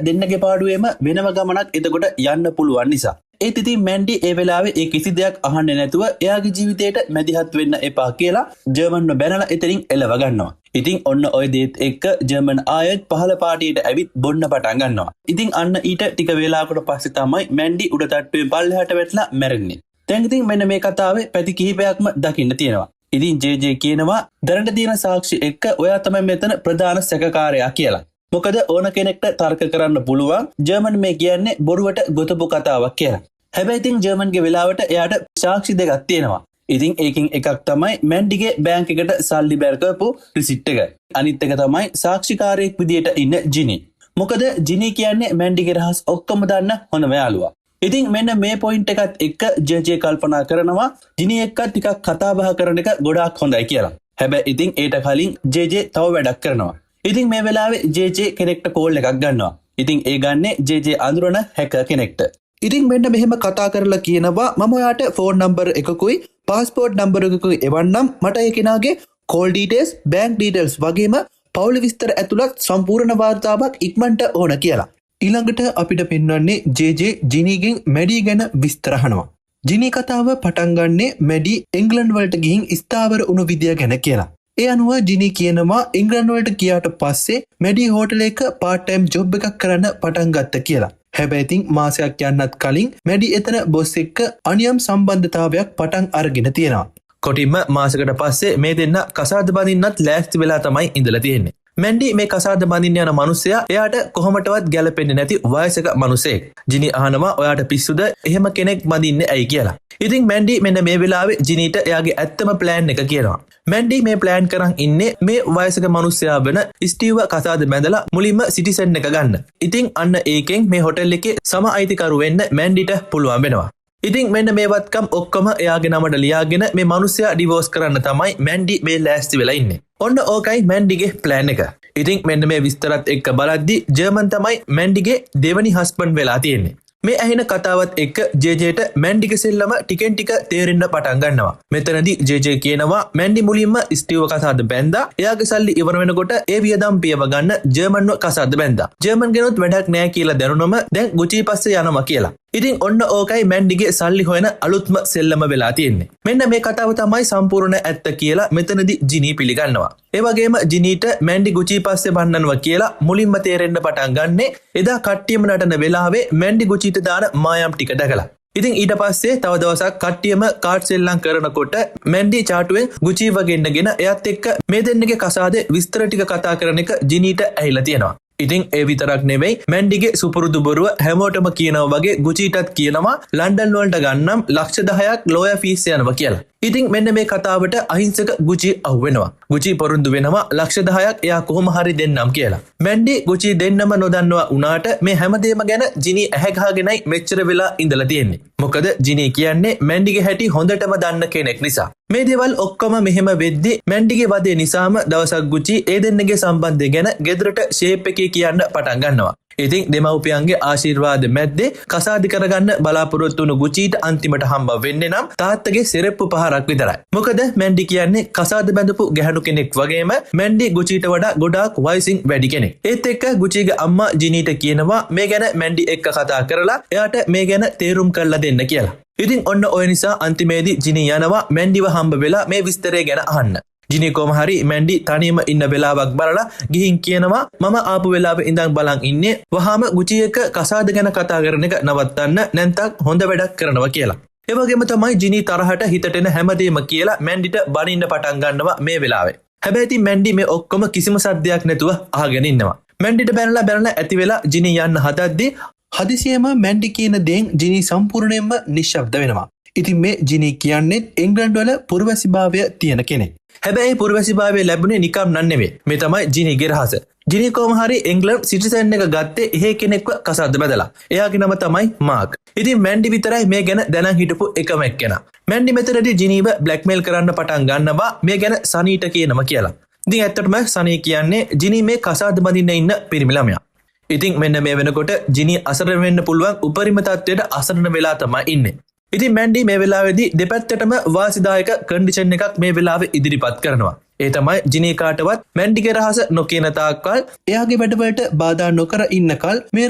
දෙන්නගේ පාඩුවේම වෙනම ගමනක් එතකොට යන්න පුළුවන් නිසා. ඒත් ඉතින් මැන්ඩි ඒ වෙලාවේ ඒ කිසි දෙයක් අහන්නේ නැතුව එයාගේ ජීවිතේට මැදිහත් වෙන්න එපා කියලා ජර්මන්ව බැනලා එතනින් එලව ගන්නවා. ඉතින් ඔන්න ඔය දේත් එක්ක ජර්මන් ආයෙත් පහළ පාටියට ඇවිත් බොන්න පටන් ගන්නවා. ඉතින් අන්න ඊට ටික වේලාවකට පස්සේ තමයි මැන්ඩි උඩ තට්ටුවේ පල්ලෙහාට වැටලා මැරෙන්නේ. දැන් ඉතින් මෙන්න මේ කතාවේ පැති කිහිපයක්ම දකින්න තියෙනවා. ඉතින් ජේ කියනවා දැනට තියෙන සාක්ෂි එක්ක ඔයා තමයි මෙතන ප්‍රධාන සැකකාරයා කියලා. මොකද ඕන කෙනෙක්ට තර්ක කරන්න පුළුවන් ජර්මන් මේ කියන්නේ බොරුවට ගොතපු කතාවක් කියලා. හැබැයි ඉතින් ජර්මන්ගේ වෙලාවට එයාට සාක්ෂි දෙකක් තියෙනවා. ඉතින් ඒකෙන් එකක් තමයි මැන්ඩිගේ බැංක් එකට සල්ලි බැර කරපු රිසිට් එක. අනිත් එක තමයි සාක්ෂිකාරයෙක් විදියට ඉන්න ජිනි. මොකද ජිනි කියන්නේ මැන්ඩිගේ රහස් ඔක්කොම දන්න හොඳම යාළුවා. ඉතින් මෙන්න මේ පොයින්ට් එකත් එක්ක ජේ කල්පනා කරනවා ජිනි එක්ක ටිකක් කතා බහ කරන එක ගොඩාක් හොඳයි කියලා. හැබැයි ඉතින් ඒට කලින් ජේ තව වැඩක් කරනවා. ඉතින් මේ වෙලාවේ ජේ කෙනෙක්ට කෝල් එකක් ගන්නවා. ඉතින් ඒ ගන්නේ ජේ අඳුරන හැකර් කෙනෙක්ට. ඉතින් මෙන්න මෙහෙම කතා කරලා කියනවා මම ඔයාට ෆෝන් නම්බර් එකකුයි පාස්පෝර්ට් නම්බර් එකකුයි එවන්නම් මට ඒ කෙනාගේ කෝල් ඩීටේල්ස් බැංක් ඩීටේල්ස් වගේම පවුල විස්තර ඇතුළත් සම්පූර්ණ වාර්තාවක් ඉක්මනට ඕන කියලා. ඊළඟට අපිට පෙන්වන්නේ ජේ ජිනිගෙන් මැඩි ගැන විස්තර අහනවා. ජිනි කතාව පටන් ගන්නේ මැඩි එංගලන්ත වලට ගිහින් ස්ථාවර වුණු විදිය ගැන කියලා. ඒ අනුව ජිනි කියනවා එංගලන්ත වලට ගියාට පස්සේ මැඩි හෝටල් එක පාර්ට් ටයිම් ජොබ් එකක් කරන්න පටන් ගත්ත කියලා. හැබැයි ඉතින් මාසයක් යන්නත් කලින් මැඩි එතන බොස් එක්ක අනියම් සම්බන්ධතාවයක් පටන් අරගෙන තියෙනවා. කොටින්ම මාසකට පස්සේ මේ දෙන්න කසාද බඳින්නත් ලෑස්ති වෙලා තමයි ඉඳලා තියෙන්නේ. මැන්ඩි මේ කසාද බඳින්න යන මිනිසයා එයාට කොහොමටවත් ගැලපෙන්නේ නැති වයසක මිනිසෙක්. ජිනි අහනවා ඔයාට පිස්සුද එහෙම කෙනෙක් බඳින්නේ ඇයි කියලා. ඉතින් මැන්ඩි මෙන්න මේ වෙලාවේ ජිනිට එයාගේ ඇත්තම ප්ලෑන් එක කියනවා. මැන්ඩි මේ ප්ලෑන් කරන් ඉන්නේ මේ වයසක මිනිසයා වෙන ස්ටීව් කසාද බැඳලා මුලින්ම සිටිසන් එක ගන්න. ඉතින් අන්න ඒකෙන් මේ හොටෙල් එකේ සම අයිතිකරු වෙන්න මැන්ඩිට පුළුවන් වෙනවා. ඉතින් මෙන්න මේ වත්කම් ඔක්කොම එයාගේ නමට ලියාගෙන මේ මිනිසයා ඩිවෝස් කරන්න තමයි මැන්ඩි මේ ලෑස්ති වෙලා ඉන්නේ. ඔන්න ඕකයි මැන්ඩිගේ ප්ලෑන් එක. ඉතින් මෙන්න මේ විස්තරත් එක්ක බලද්දි ජර්මන් තමයි මැන්ඩිගේ දෙවනි හස්බන්ඩ් වෙලා තියෙන්නේ. මේ ඇහෙන කතාවත් එක්ක ජේට මැන්ඩිගේ සෙල්ලම ටිකෙන් ටික තේරෙන්න පටන් ගන්නවා. මෙතනදී ජේ කියනවා මැන්ඩි මුලින්ම ස්ටීව් කසාද බැඳා එයාගේ සල්ලි ඉවර වෙනකොට ඒ වියදම් පියව ගන්න ජර්මන්ව කසාද බැඳා. ජර්මන් ගෙනුත් වැඩක් නෑ කියලා දැනුනම දැන් ගුචි පස්සේ යනවා කියලා. ඉතින් ඔන්න ඕකයි මැන්ඩිගේ සල්ලි හොයන අලුත්ම සෙල්ලම වෙලා තියෙන්නේ. මෙන්න මේ කතාව තමයි සම්පූර්ණ ඇත්ත කියලා මෙතනදී ජිනි පිළිගන්නවා. ඒ වගේම ජිනීට මැන්ඩි ගුචි පස්සේ බන්නනවා කියලා මුලින්ම තේරෙන්න පටන් ගන්නෙ එදා කට්ටියම නටන වෙලාවේ මැන්ඩි ගුචිට දාන මායම් ටික දැකලා. ඉතින් ඊට පස්සේ තව දවසක් කට්ටියම කාඩ් සෙල්ලම් කරනකොට මැන්ඩි චාටුවෙන් ගුචීව ගෙන්නගෙන එයත් එක්ක මේ දෙන්නගේ කසාදේ විස්තර ටික කතා කරන එක ජිනීට ඇහිලා තියෙනවා. ඉතින් ඒ විතරක් නෙවෙයි මැන්ඩිගේ සුපුරුදු බොරුව හැමෝටම කියනවා වගේ ගුචීටත් කියනවා ලන්ඩන් වලට ගන්නම් ලක්ෂ 10ක් ලෝයර් ෆීස් යනවා කියලා. ඉතින් මෙන්න මේ කතාවට අහිංසක ගුචි අහුවෙනවා. ගුචි පොරොන්දු වෙනවා ලක්ෂ 10ක් එයා කොහොම හරි දෙන්නම් කියලා. මැන්ඩි ගුචි දෙන්නම නොදන්නවා උනාට මේ හැමදේම ගැන ජිනි ඇහැ ගහගෙනයි මෙච්චර වෙලා ඉඳලා තියෙන්නේ. මොකද ජිනි කියන්නේ මැන්ඩිගේ හැටි හොඳටම දන්න කෙනෙක් නිසා. මේ දේවල් ඔක්කොම මෙහෙම වෙද්දි මැන්ඩිගේ වදේ නිසාම දවසක් ගුචි ඒ දෙන්නගේ සම්බන්ධය ගැන ගෙදරට ෂේප් එකේ කියන්න පටන් ගන්නවා. ඉතින් දෙමව්පියන්ගේ ආශිර්වාද මැද්දේ කසාද කරගන්න බලාපොරොත්තු වුණු ගුචීට අන්තිමට හම්බ වෙන්නේ නම් තාත්තගේ සෙරෙප්පු පහරක් විතරයි. මොකද මැන්ඩි කියන්නේ කසාද බැඳපු ගැහණු කෙනෙක් වගේම මැන්ඩි ගුචීට වඩා ගොඩාක් වයසින් වැඩි කෙනෙක්. ඒත් එක්ක ගුචීගේ අම්මා ජිනීට කියනවා මේ ගැන මැන්ඩි එක්ක කතා කරලා එයාට මේ ගැන තේරුම් කරලා දෙන්න කියලා. ඉතින් ඔන්න ඔය නිසා අන්තිමේදී ජිනී යනවා මැන්ඩිව හම්බ වෙලා මේ විස්තරය ගැන අහන්න. ජිනි කොහම හරි මැන්ඩි තනියම ඉන්න වෙලාවක් බලලා ගිහින් කියනවා මම ආපු වෙලාවෙ ඉඳන් බලන් ඉන්නේ වහාම ගුචි එක කසාද ගැන කතා කරන එක නවත්තන්න නැන්තක් හොඳ වැඩක් කරනවා කියලා. ඒ වගේම තමයි ජිනි තරහට හිතට එන හැමදේම කියලා මැන්ඩිට බනින්න පටන් ගන්නවා මේ වෙලාවේ. හැබැයි ඉතින් මැන්ඩි මේ ඔක්කොම කිසිම සද්දයක් නැතුව අහගෙන ඉන්නවා. මැන්ඩිට බැනලා ඇති වෙලා ජිනි යන්න හදද්දී හදිසියෙම මැන්ඩි කියන දේෙන් ජිනි සම්පූර්ණයෙන්ම නිශ්ශබ්ද වෙනවා. ඉතින් මේ ජිනි කියන්නේ එංග්ලන්ඩ් වල පුරවැසිභාවය තියෙන කෙනෙක්. හැබැයි පුරවැසිභාවය ලැබුණේ නිකම් නෙවෙයි. මේ තමයි ජිනිගේ රහස. ජිනි කොහොම හරි එංග්ලන්ඩ් සිටිසන් එක ගත්තේ එහෙ කෙනෙක්ව කසාද බැදලා. එයාගේ නම තමයි මාක්. ඉතින් මැන්ඩි විතරයි මේ ගැන දැනන් හිටපු එකම එක්කෙනා. මැන්ඩි මෙතනදී ජිනීව බ්ලැක්මේල් කරන්න පටන් ගන්නවා මේ ගැන සනීට කියනවා කියලා. ඉතින් ඇත්තටම සනී කියන්නේ ජිනි මේ කසාද බඳින්න ඉන්න පිරිමි ළමයා. ඉතින් මෙන්න මේ වෙනකොට ජිනි අසරණ වෙන්න පුළුවන් උපරිම තත්ත්වයට අසරණ වෙලා තමයි ඉන්නේ. ඉතින් මැන්ඩි මේ වෙලාවේදී දෙපැත්තටම වාසිදායක කන්ඩිෂන් එකක් මේ වෙලාවේ ඉදිරිපත් කරනවා. ඒ තමයි ජිනි කාටවත් මැන්ඩිගේ රහස නොකියන තාක්කල් එයාගේ වැඩවලට බාධා නොකර ඉන්නකල් මේ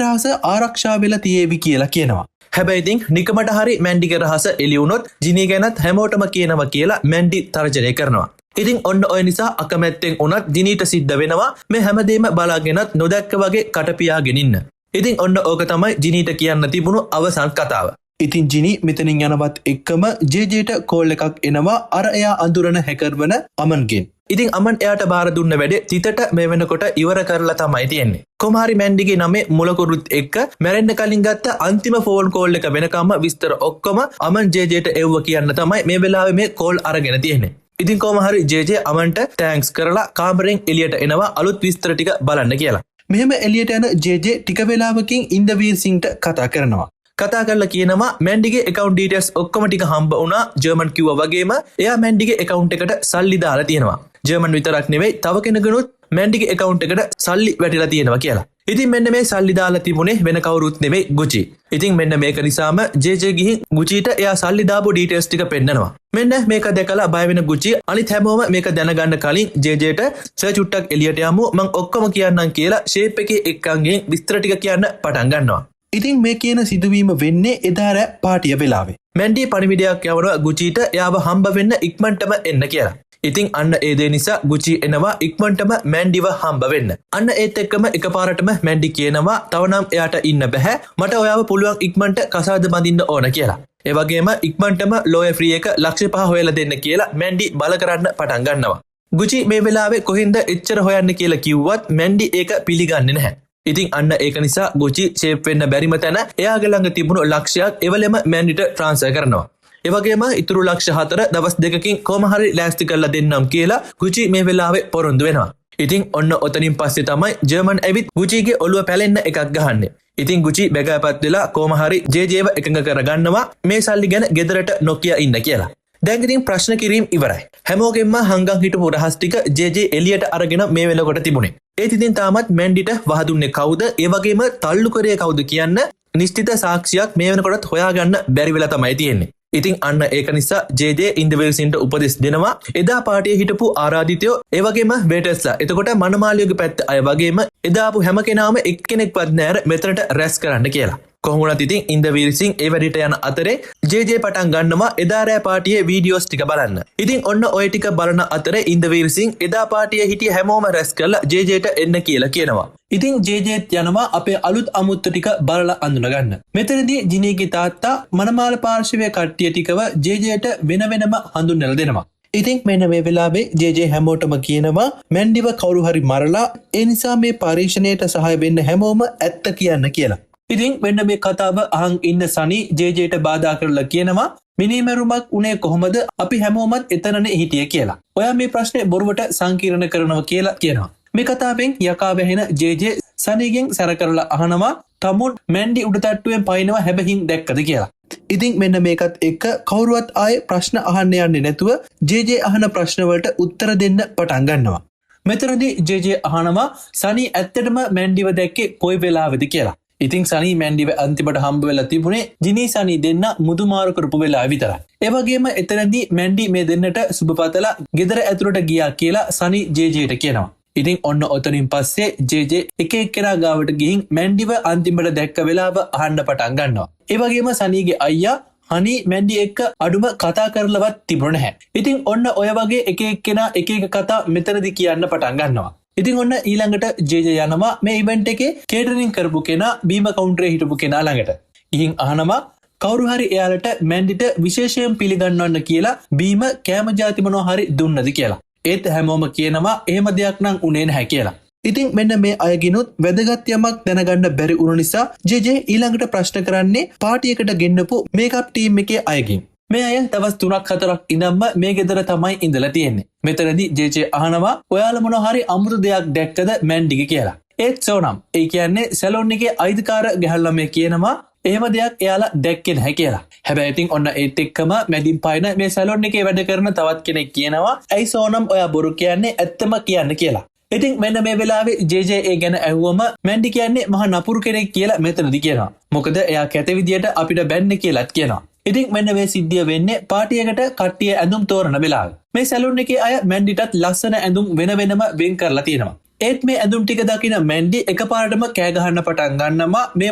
රහස ආරක්ෂා වෙලා තියේවි කියලා කියනවා. හැබැයි ඉතින් නිකමට හරි මැන්ඩිගේ රහස එළි වුණොත් ජිනි ගැනත් හැමෝටම කියනවා කියලා මැන්ඩි තර්ජනය කරනවා. ඉතින් ඔන්න ඔය නිසා අකමැත්තෙන් උනත් ජිනීට සිද්ධ වෙනවා මේ හැමදේම බලාගෙනත් නොදැක්ක වගේ කටපියාගෙන ඉන්න. ඉතින් ඔන්න ඕක තමයි ජිනීට කියන්න තිබුණු අවසන් කතාව. ඉතින් ජිනි මෙතනින් යනවත් එක්කම ජේජේට කෝල් එකක් එනවා අර එයා අඳුරන හැකර් වන අමන්ගෙන්. ඉතින් අමන් එයාට බාර දුන්න වැඩේ තිතට මේ වෙනකොට ඉවර කරලා තමයි තියෙන්නේ. කොහොමහරි මැන්ඩිගේ නමේ මුලකුරුත් එක්ක මැරෙන්න කලින් ගත්ත අන්තිම ෆෝන් කෝල් එක වෙනකම්ම විස්තර ඔක්කොම අමන් ජේජේට එව්ව කියන්න තමයි මේ වෙලාවේ මේ කෝල් අරගෙන තියෙන්නේ. ඉතින් කොහොම හරි ජේජේ අමන්ට තෑන්ක්ස් කරලා කාමරෙන් එළියට එනවා අලුත් විස්තර ටික බලන්න කියලා. මෙහෙම එළියට යන ජේජේ ටික වෙලාවකින් ඉන්දවීර් සිංට කතා කරනවා. කතා කරලා කියනවා මැන්ඩිගේ account details ඔක්කොම ටික හම්බ වුණා. ජර්මන් කිව්වා වගේම එයා මැන්ඩිගේ account එකට සල්ලි දාලා තියෙනවා. ජර්මන් විතරක් නෙවෙයි තව කෙනෙකුනුත් මැන්ඩිගේ account එකට සල්ලි වැටිලා තියෙනවා කියලා. ඉතින් මෙන්න මේ සල්ලි දාලා තිබුණේ වෙන කවුරුත් නෙවෙයි ගුචි. ඉතින් මෙන්න මේක නිසාම ජේජේ ගිහින් ගුචිට එයා සල්ලි දාපු details ටික පෙන්නනවා. මෙන්න මේක දැකලා බය වෙන ගුචි අනිත් හැමෝම මේක දැනගන්න කලින් ජේජේට සර් චුට්ටක් එළියට යමු මං ඔක්කොම කියන්නම් කියලා ෂේප් එකේ එක්කන් ගෙන් විස්තර ටික කියන්න පටන් ගන්නවා. ඉතින් මේ කියන සිදුවීම වෙන්නේ එදා රෑ පාටිය වෙලාවේ. මැන්ඩි පණිවිඩයක් යවනවා ගුචිට එයාව හම්බ වෙන්න ඉක්මනටම එන්න කියලා. ඉතින් අන්න ඒ දේ නිසා ගුචි එනවා ඉක්මනටම මැන්ඩිව හම්බ වෙන්න. අන්න ඒත් එක්කම එකපාරටම මැන්ඩි කියනවා තවනම් එයාට ඉන්න බෑ. මට ඔයාව පුළුවන් ඉක්මනට කසාද බඳින්න ඕන කියලා. ඒ වගේම ඉක්මනටම ලෝයර් ෆ්‍රී එක ලක්ෂ 5 හොයලා දෙන්න කියලා මැන්ඩි බල කරන්න පටන් ගන්නවා. ගුචි මේ වෙලාවේ කොහින්ද එච්චර හොයන්න කියලා කිව්වත් මැන්ඩි ඒක පිළිගන්නේ නැහැ. ඉතින් අන්න ඒක නිසා ගුචි ෂේප් වෙන්න බැරිම තැන එයාගේ ළඟ තිබුණු ලක්ෂයක් එවලෙම මැන්ඩිට ට්‍රාන්ස්ෆර් කරනවා. ඒ වගේම ඉතුරු ලක්ෂ 4 දවස් දෙකකින් කොහොම හරි ලෑස්ති කරලා දෙන්නම් කියලා ගුචි මේ වෙලාවේ පොරොන්දු වෙනවා. ඉතින් ඔන්න ඔතනින් පස්සේ තමයි ජර්මන් ඇවිත් ගුචිගේ ඔළුව පැලෙන්න එකක් ගහන්නේ. ඉතින් ගුචි බැගෑපත් වෙලා කොහොම හරි ජේජේව එකඟ කරගන්නවා මේ සල්ලි ගැන ගෙදරට නොකිය ඉන්න කියලා. දැන් ඉතින් ප්‍රශ්න කිරීම ඉවරයි. හැමෝගෙම හංගන් හිටපු රහස් ටික ජේජේ එළියට අරගෙන මේ වෙනකොට තිබුණේ. ඒත් ඉතින් තාමත් මැන්ඩිට වහදුන්නේ කවුද? ඒ වගේම තල්ලු කරේ කවුද කියන්න නිශ්චිත සාක්ෂියක් මේ වෙනකොටත් හොයාගන්න බැරි වෙලා තමයි තියෙන්නේ. ඉතින් අන්න ඒක නිසා ජේජේ ඉන්දවීර් සින්ට උපදෙස් දෙනවා එදා පාටියේ හිටපු ආරාධිතයෝ ඒ වගේම වේටර්ස්ලා එතකොට මනමාලියෝගේ පැත්ත අය වගේම එදා ආපු හැම කෙනාම එක්කෙනෙක්වත් නැර මෙතනට රැස් කරන්න කියලා. කොහොමුණත් ඉතින් ඉන්දවීර සිං ඒ වැඩිට යන අතරේ ජේ පටන් ගන්නවා එදා රෑ පාටියේ වීඩියෝස් ටික බලන්න. ඉතින් ඔන්න ඔය ටික බලන අතරේ ඉන්දවීර සිං එදා පාටියේ හිටිය හැමෝම රැස් කරලා ජේට එන්න කියලා කියනවා. ඉතින් ජේත් යනවා අපේ අලුත් අමුත්තු ටික බලලා අඳුනගන්න. මෙතනදී ජිනීගේ තාත්තා මනමාල පාර්ශවයේ කට්ටිය ටිකව ජේට වෙන වෙනම හඳුන්වලා දෙනවා. ඉතින් මෙන්න මේ වෙලාවේ ජේ හැමෝටම කියනවා මැන්ඩිව කවුරු හරි මරලා ඒ නිසා මේ පරීක්ෂණයට සහාය වෙන්න හැමෝම ඇත්ත කියන්න කියලා. ඉතින් මෙන්න මේ කතාව අහන් ඉන්න සනි ජේට බාධා කරලා කියනවා මිනිමරුමක් උනේ කොහොමද අපි හැමෝමත් එතනනේ හිටියේ කියලා. ඔයා මේ ප්‍රශ්නේ බොරුවට සංකීර්ණ කරනවා කියලා කියනවා. මේ කතාවෙන් යකා වැහෙන ජේ සනිගෙන් සැර කරලා අහනවා තමුන් මැන්ඩි උඩ තට්ටුවෙන් පයින්නවා හැබැයින් දැක්කද කියලා. ඉතින් මෙන්න මේකත් එක්ක කවුරුවත් ආයේ ප්‍රශ්න අහන්න යන්නේ නැතුව ජේ අහන ප්‍රශ්න වලට උත්තර දෙන්න පටන් ගන්නවා. මෙතනදී ජේ අහනවා සනි ඇත්තටම මැන්ඩිව දැක්කේ කොයි වෙලාවෙද කියලා. ඉතින් සනි මැන්ඩිව අන්තිමට හම්බ වෙලා තිබුණේ ජිනී සනි දෙන්න මුදුමාරු කරපු වෙලාව විතරයි. ඒ වගේම එතනදී මැන්ඩි මේ දෙන්නට සුබපතලා ගෙදර ඇතුළට ගියා කියලා සනි ජේට කියනවා. ඉතින් ඔන්න ඔතනින් පස්සේ ජේ එක එක්කෙනා ගාවට ගිහින් මැන්ඩිව අන්තිමට දැක්ක වෙලාව අහන්න පටන් ගන්නවා. ඒ වගේම සනීගේ අයියා හනි මැන්ඩි එක්ක අඩුම කතා කරලවත් තිබුණ නැහැ. ඉතින් ඔන්න ඔය වගේ එක එක්කෙනා එක එක කතා මෙතනදී කියන්න පටන් ගන්නවා. ඉතින් ඔන්න ඊළඟට ජේ යනවා මේ ඉවෙන්ට් එකේ කේටරින් කරපු කෙනා බීම කවුන්ටරේ හිටපු කෙනා ළඟට. ගිහින් අහනවා කවුරු හරි එයාලට මැන්ඩිට විශේෂයෙන් පිළිගන්නවන්න කියලා බීම කෑම ಜಾති මොනවා හරි දුන්නද කියලා. ඒත් හැමෝම කියනවා එහෙම දෙයක් නම් උනේ නැහැ කියලා. ඉතින් මෙන්න මේ අයගිනුත් වැදගත් යමක් දැනගන්න බැරි වුණු නිසා ජේ ඊළඟට ප්‍රශ්න කරන්නේ පාටියකට ගෙන්නපු මේකප් ටීම් එකේ අයගෙන්. මේ අය දවස් 3-4ක් ඉඳන්ම මේ ගෙදර තමයි ඉඳලා තියෙන්නේ. මෙතනදී ජේ අහනවා ඔයාලා මොනවා හරි අමුතු දෙයක් දැක්කද මැන්ඩිගේ කියලා. ඒත් සෝනම් ඒ කියන්නේ සැලොන් එකේ අයිතිකාර ගැහැණු ළමයි කියනවා එහෙම දෙයක් එයාලා දැක්කේ නැහැ කියලා. හැබැයි ඉතින් ඔන්න ඒත් එක්කම මැදින් පයින් මේ සැලොන් එකේ වැඩ කරන තවත් කෙනෙක් කියනවා ඇයි සෝනම් ඔයා බොරු කියන්නේ ඇත්තම කියන්න කියලා. ඉතින් මෙන්න මේ වෙලාවේ ජේ ඒ ගැන ඇහුවම මැන්ඩි කියන්නේ මහා නපුරු කෙනෙක් කියලා මෙතනදී කියනවා. මොකද එයා කැත විදියට අපිට බැන්නේ කියලාත් කියනවා. ඉතින් මෙන්න මේ සිද්ධිය වෙන්නේ පාටියකට කට්ටිය ඇඳුම් තෝරන වෙලාවේ. මේ සැලොන් එකේ අය මැන්ඩිටත් ලස්සන ඇඳුම් වෙන වෙනම වෙන් කරලා තියෙනවා. ඒත් මේ ඇඳුම් ටික දකින මැන්ඩි එකපාරටම කෑ ගහන්න පටන් ගන්නවා මේ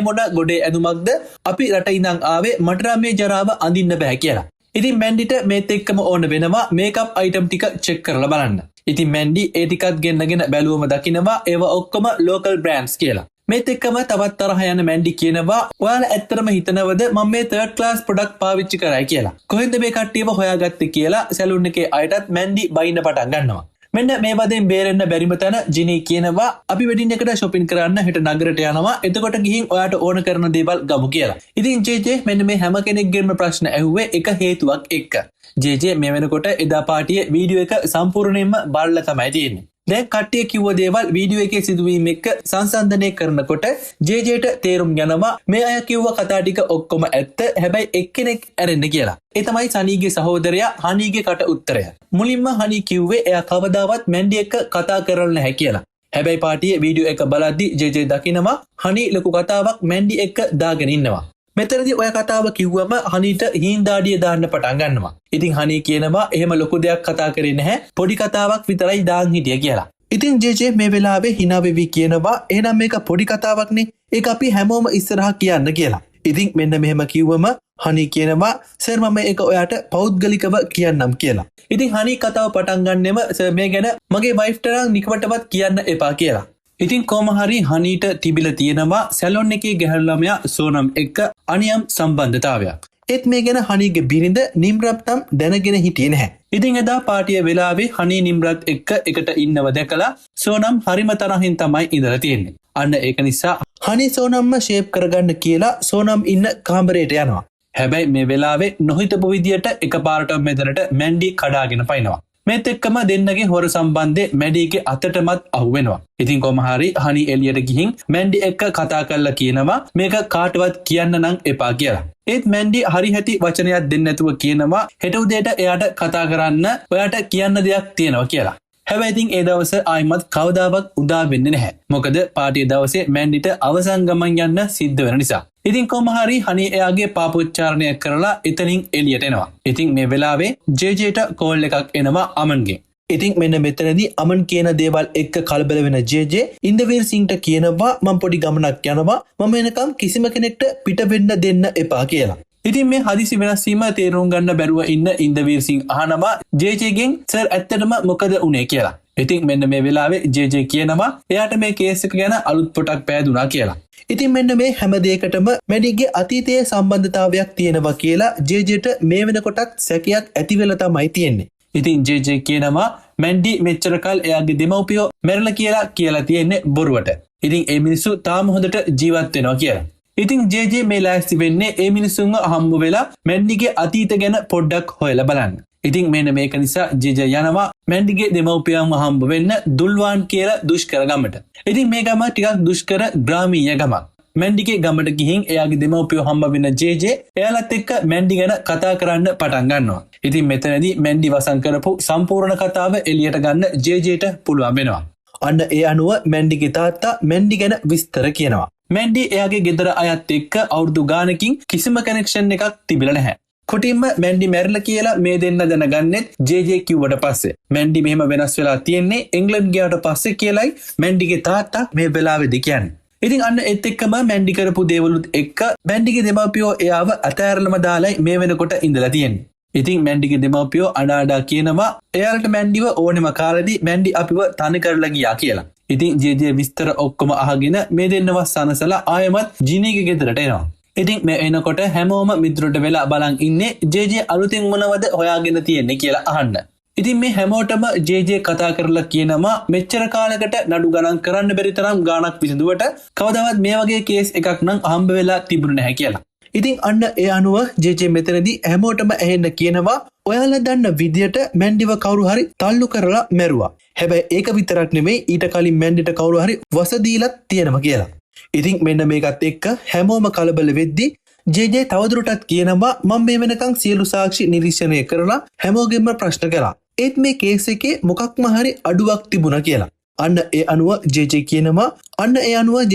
මොන ගොඩේ ඇඳුමක්ද අපි රට ඉඳන් ආවේ මට මේ ජරාව අඳින්න බෑ කියලා. ඉතින් මැන්ඩිට මේත් එක්කම ඕන වෙනවා මේකප් අයිටම් ටික චෙක් කරලා බලන්න. ඉතින් මැන්ඩි ඒ ටිකත් ගෙන්නගෙන බැලුවම දකිනවා ඒවා ඔක්කොම ලෝකල් බ්‍රෑන්ඩ්ස් කියලා. මේත් එක්කම තවත් තරහ යන මැන්ඩි කියනවා ඔයාලා ඇත්තටම හිතනවද මම මේ 3rd class product පාවිච්චි කරයි කියලා. කොහෙන්ද මේ කට්ටියව හොයාගත්තේ කියලා සැලුන් එකේ අයටත් මැන්ඩි බයින්න පටන් ගන්නවා. මෙන්න මේ වදෙන් බේරෙන්න බැරිම තැන ජිනී කියනවා අපි වෙඩින් එකට shopping කරන්න හෙට නගරයට යනවා එතකොට ගිහින් ඔයාට ඕන කරන දේවල් ගමු කියලා. ඉතින් ජේ මෙන්න මේ හැම කෙනෙක්ගෙන්ම ප්‍රශ්න ඇහුවේ එක හේතුවක් එක්ක. ජේ මේ වෙනකොට එදා පාටියේ වීඩියෝ එක සම්පූර්ණයෙන්ම බලලා තමයි තියෙන්නේ. දැන් කට්ටිය කිව්ව දේවල් වීඩියෝ එකේ සිදුවීම් එක්ක සංසන්දනය කරනකොට ජේට තේරුම් යනවා මේ අය කිව්ව කතා ටික ඔක්කොම ඇත්ත හැබැයි එක්කෙනෙක් ඇරෙන්න කියලා. ඒ තමයි සනීගේ සහෝදරයා හනීගේ කට උත්තරය. මුලින්ම හනී කිව්වේ එයා කවදාවත් මැන්ඩි එක්ක කතා කරලා නැහැ කියලා. හැබැයි පාටියේ වීඩියෝ එක බලද්දි ජේ දකිනවා හනී ලොකු කතාවක් මැන්ඩි එක්ක දාගෙන ඉන්නවා. මෙතනදී ඔය කතාව කිව්වම හනීට හීන්දාඩිය දාන්න පටන් ගන්නවා. ඉතින් හනී කියනවා එහෙම ලොකු දෙයක් කතා කරේ නැහැ පොඩි කතාවක් විතරයි දාන් හිටිය කියලා. ඉතින් ජේ මේ වෙලාවේ hina වෙවි කියනවා එහෙනම් මේක පොඩි කතාවක්නේ ඒක අපි හැමෝම ඉස්සරහා කියන්න කියලා. ඉතින් මෙන්න මෙහෙම කිව්වම හනී කියනවා සර් මම ඒක ඔයාට පෞද්ගලිකව කියන්නම් කියලා. ඉතින් හනී කතාව පටන් ගන්නෙම සර් මේ ගැන මගේ වයිෆ්ට නම් නිකමටවත් කියන්න එපා කියලා. ඉතින් කොහොම හරි හනීට තිබිලා තියෙනවා සැලොන් එකේ ගැහැණු ළමයා සෝනම් එක්ක අනියම් සම්බන්ධතාවයක්. ඒත් මේ ගැන හනීගේ බිරිඳ නිම්රත් නම් දැනගෙන හිටියේ නැහැ. ඉතින් එදා පාටිය වෙලාවේ හනී නිම්රත් එක්ක එකට ඉන්නව දැකලා සෝනම් හරිම තරහින් තමයි ඉඳලා තියෙන්නේ. අන්න ඒක නිසා හනී සෝනම්ම ෂේප් කරගන්න කියලා සෝනම් ඉන්න කාමරයට යනවා. හැබැයි මේ වෙලාවේ නොහිතපු විදියට එකපාරට මෙතනට මැන්ඩි කඩාගෙන පයින්නවා. මේත් එක්කම දෙන්නගේ හොර සම්බන්ධය මැඩීගේ අතටමත් අහු වෙනවා. ඉතින් කොහොම හරි හනී එළියට ගිහින් මැන්ඩි එක්ක කතා කරලා කියනවා මේක කාටවත් කියන්න නම් එපා කියලා. ඒත් මැන්ඩි හරි හැටි වචනයක් දෙන්න නැතුව කියනවා හෙට උදේට එයාට කතා කරන්න ඔයාට කියන්න දෙයක් තියෙනවා කියලා. හැබැයි ඉතින් ඒ දවස ආයිමත් කවදාවත් උදා වෙන්නේ නැහැ. මොකද පාටියේ දවසේ මැන්ඩිට අවසන් ගමන් යන්න සිද්ධ වෙන නිසා. ඉතින් කොහොම හරි හනී එයාගේ පාපෝච්චාරණය කරලා එතනින් එළියට එනවා. ඉතින් මේ වෙලාවේ ජේට කෝල් එකක් එනවා අමන්ගෙන්. ඉතින් මෙන්න මෙතනදී අමන් කියන දේවල් එක්ක කලබල වෙන ජේ ඉන්දවීර් සිංට කියනවා මම පොඩි ගමනක් යනවා මම එනකම් කිසිම කෙනෙක්ට පිට වෙන්න දෙන්න එපා කියලා. ඉතින් මේ හදිසි වෙනස් වීම තේරුම් ගන්න බැරුව ඉන්න ඉන්දවීර් සිං අහනවා ජේගෙන් සර් ඇත්තටම මොකද උනේ කියලා. ඉතින් මෙන්න මේ වෙලාවේ ජේ කියනවා එයාට මේ කේස් එක ගැන අලුත් පොටක් පෑදුනා කියලා. ඉතින් මෙන්න මේ හැම දෙයකටම මැඩිගේ අතීතයේ සම්බන්ධතාවයක් තියෙනවා කියලා ජේට මේ වෙනකොටත් සැකයක් ඇති වෙලා තමයි තියෙන්නේ. ඉතින් ජේ කියනවා මැන්ඩි මෙච්චර කල් එයාගේ දෙමව්පියෝ මැරලා කියලා තියෙන්නේ බොරුවට. ඉතින් ඒ මිනිස්සු තාම හොඳට ජීවත් වෙනවා කියලා. ඉතින් ජේ මේ ලෑස්ති වෙන්නේ ඒ මිනිස්සුන්ව හම්බ වෙලා මැන්ඩිගේ අතීත ගැන පොඩ්ඩක් හොයලා බලන්න. ඉතින් මෙන්න මේක නිසා ජේ යනවා මැන්ඩිගේ දෙමව්පියන්ව හම්බ වෙන්න දුල්වාන් කියලා දුෂ්කර ගමට. ඉතින් මේ ගම ටිකක් දුෂ්කර ග්‍රාමීය ගමක්. මැන්ඩිගේ ගමට ගිහින් එයාගේ දෙමව්පියෝ හම්බ වෙන ජේ එයාලත් එක්ක මැන්ඩි ගැන කතා කරන්න පටන් ගන්නවා. ඉතින් මෙතනදී මැන්ඩි වසන් කරපු සම්පූර්ණ කතාව එළියට ගන්න ජේට පුළුවන් වෙනවා. අන්න ඒ අනුව මැන්ඩිගේ තාත්තා මැන්ඩි ගැන විස්තර කියනවා. මැන්ඩි එයාගේ ගෙදර අයත් එක්ක අවුරුදු ගානකින් කිසිම කනෙක්ෂන් එකක් තිබිලා නැහැ. කොටින්ම මැන්ඩි මැරිලා කියලා මේ දෙන්න දැනගන්නෙත් ජේ කිව්වට පස්සේ. මැන්ඩි මෙහෙම වෙනස් වෙලා තියෙන්නේ එංග්ලන්ඩ් ගියාට පස්සේ කියලායි මැන්ඩිගේ තාත්තා මේ වෙලාවේදී කියන්නේ. ඉතින් අන්න ඒත් එක්කම මැන්ඩි කරපු දේවලුත් එක්ක මැන්ඩිගේ දෙමව්පියෝ එයාව අතෑරලම දාලයි මේ වෙනකොට ඉඳලා තියෙන්නේ. ඉතින් මැන්ඩිගේ දෙමව්පියෝ අඬා කියනවා එයාලට මැන්ඩිව ඕනෙම කාලෙදී මැන්ඩි අපිව තනි කරලා ගියා කියලා. ඉතින් ජේ විස්තර ඔක්කොම අහගෙන මේ දෙන්නව සනසලා ආයෙමත් ජිනීගේ ගෙදරට එනවා. ඉතින් මේ එනකොට හැමෝම මිදුරට වෙලා බලන් ඉන්නේ ජේ අලුතින් මොනවද හොයාගෙන තියෙන්නේ කියලා අහන්න. ඉතින් මේ හැමෝටම ජේ කතා කරලා කියනවා මෙච්චර කාලයකට නඩු ගණන් කරන්න බැරි තරම් ගාණක් විසඳුවට කවදාවත් මේ වගේ කේස් එකක් නම් හම්බ වෙලා තිබුණේ නැහැ කියලා. ඉතින් අන්න ඒ අනුව ජේ මෙතනදී හැමෝටම ඇහෙන්න කියනවා ඔයාලා දන්න විදියට මැන්ඩිව කවුරු හරි තල්ලු කරලා මැරුවා. හැබැයි ඒක විතරක් නෙමෙයි ඊට කලින් මැන්ඩිට කවුරු හරි වස දීලා තියෙනවා කියලා. ඉතින් මෙන්න මේකත් එක්ක හැමෝම කලබල වෙද්දී ජේ තවදුරටත් කියනවා මම මේ වෙනකන් සියලු සාක්ෂි නිරීක්ෂණය කරලා හැමෝගෙම ප්‍රශ්න කරා. ඒත් මේ කේස් එකේ මොකක්ම හරි අඩුවක් තිබුණා කියලා. අන්න ඒ අනුව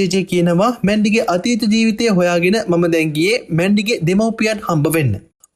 ජේ කියනවා මැන්ඩිගේ අතීත ජීවිතය හොයාගෙන මම දැන් ගියේ මැන්ඩිගේ දෙමව්පියන් හම්බ වෙන්න.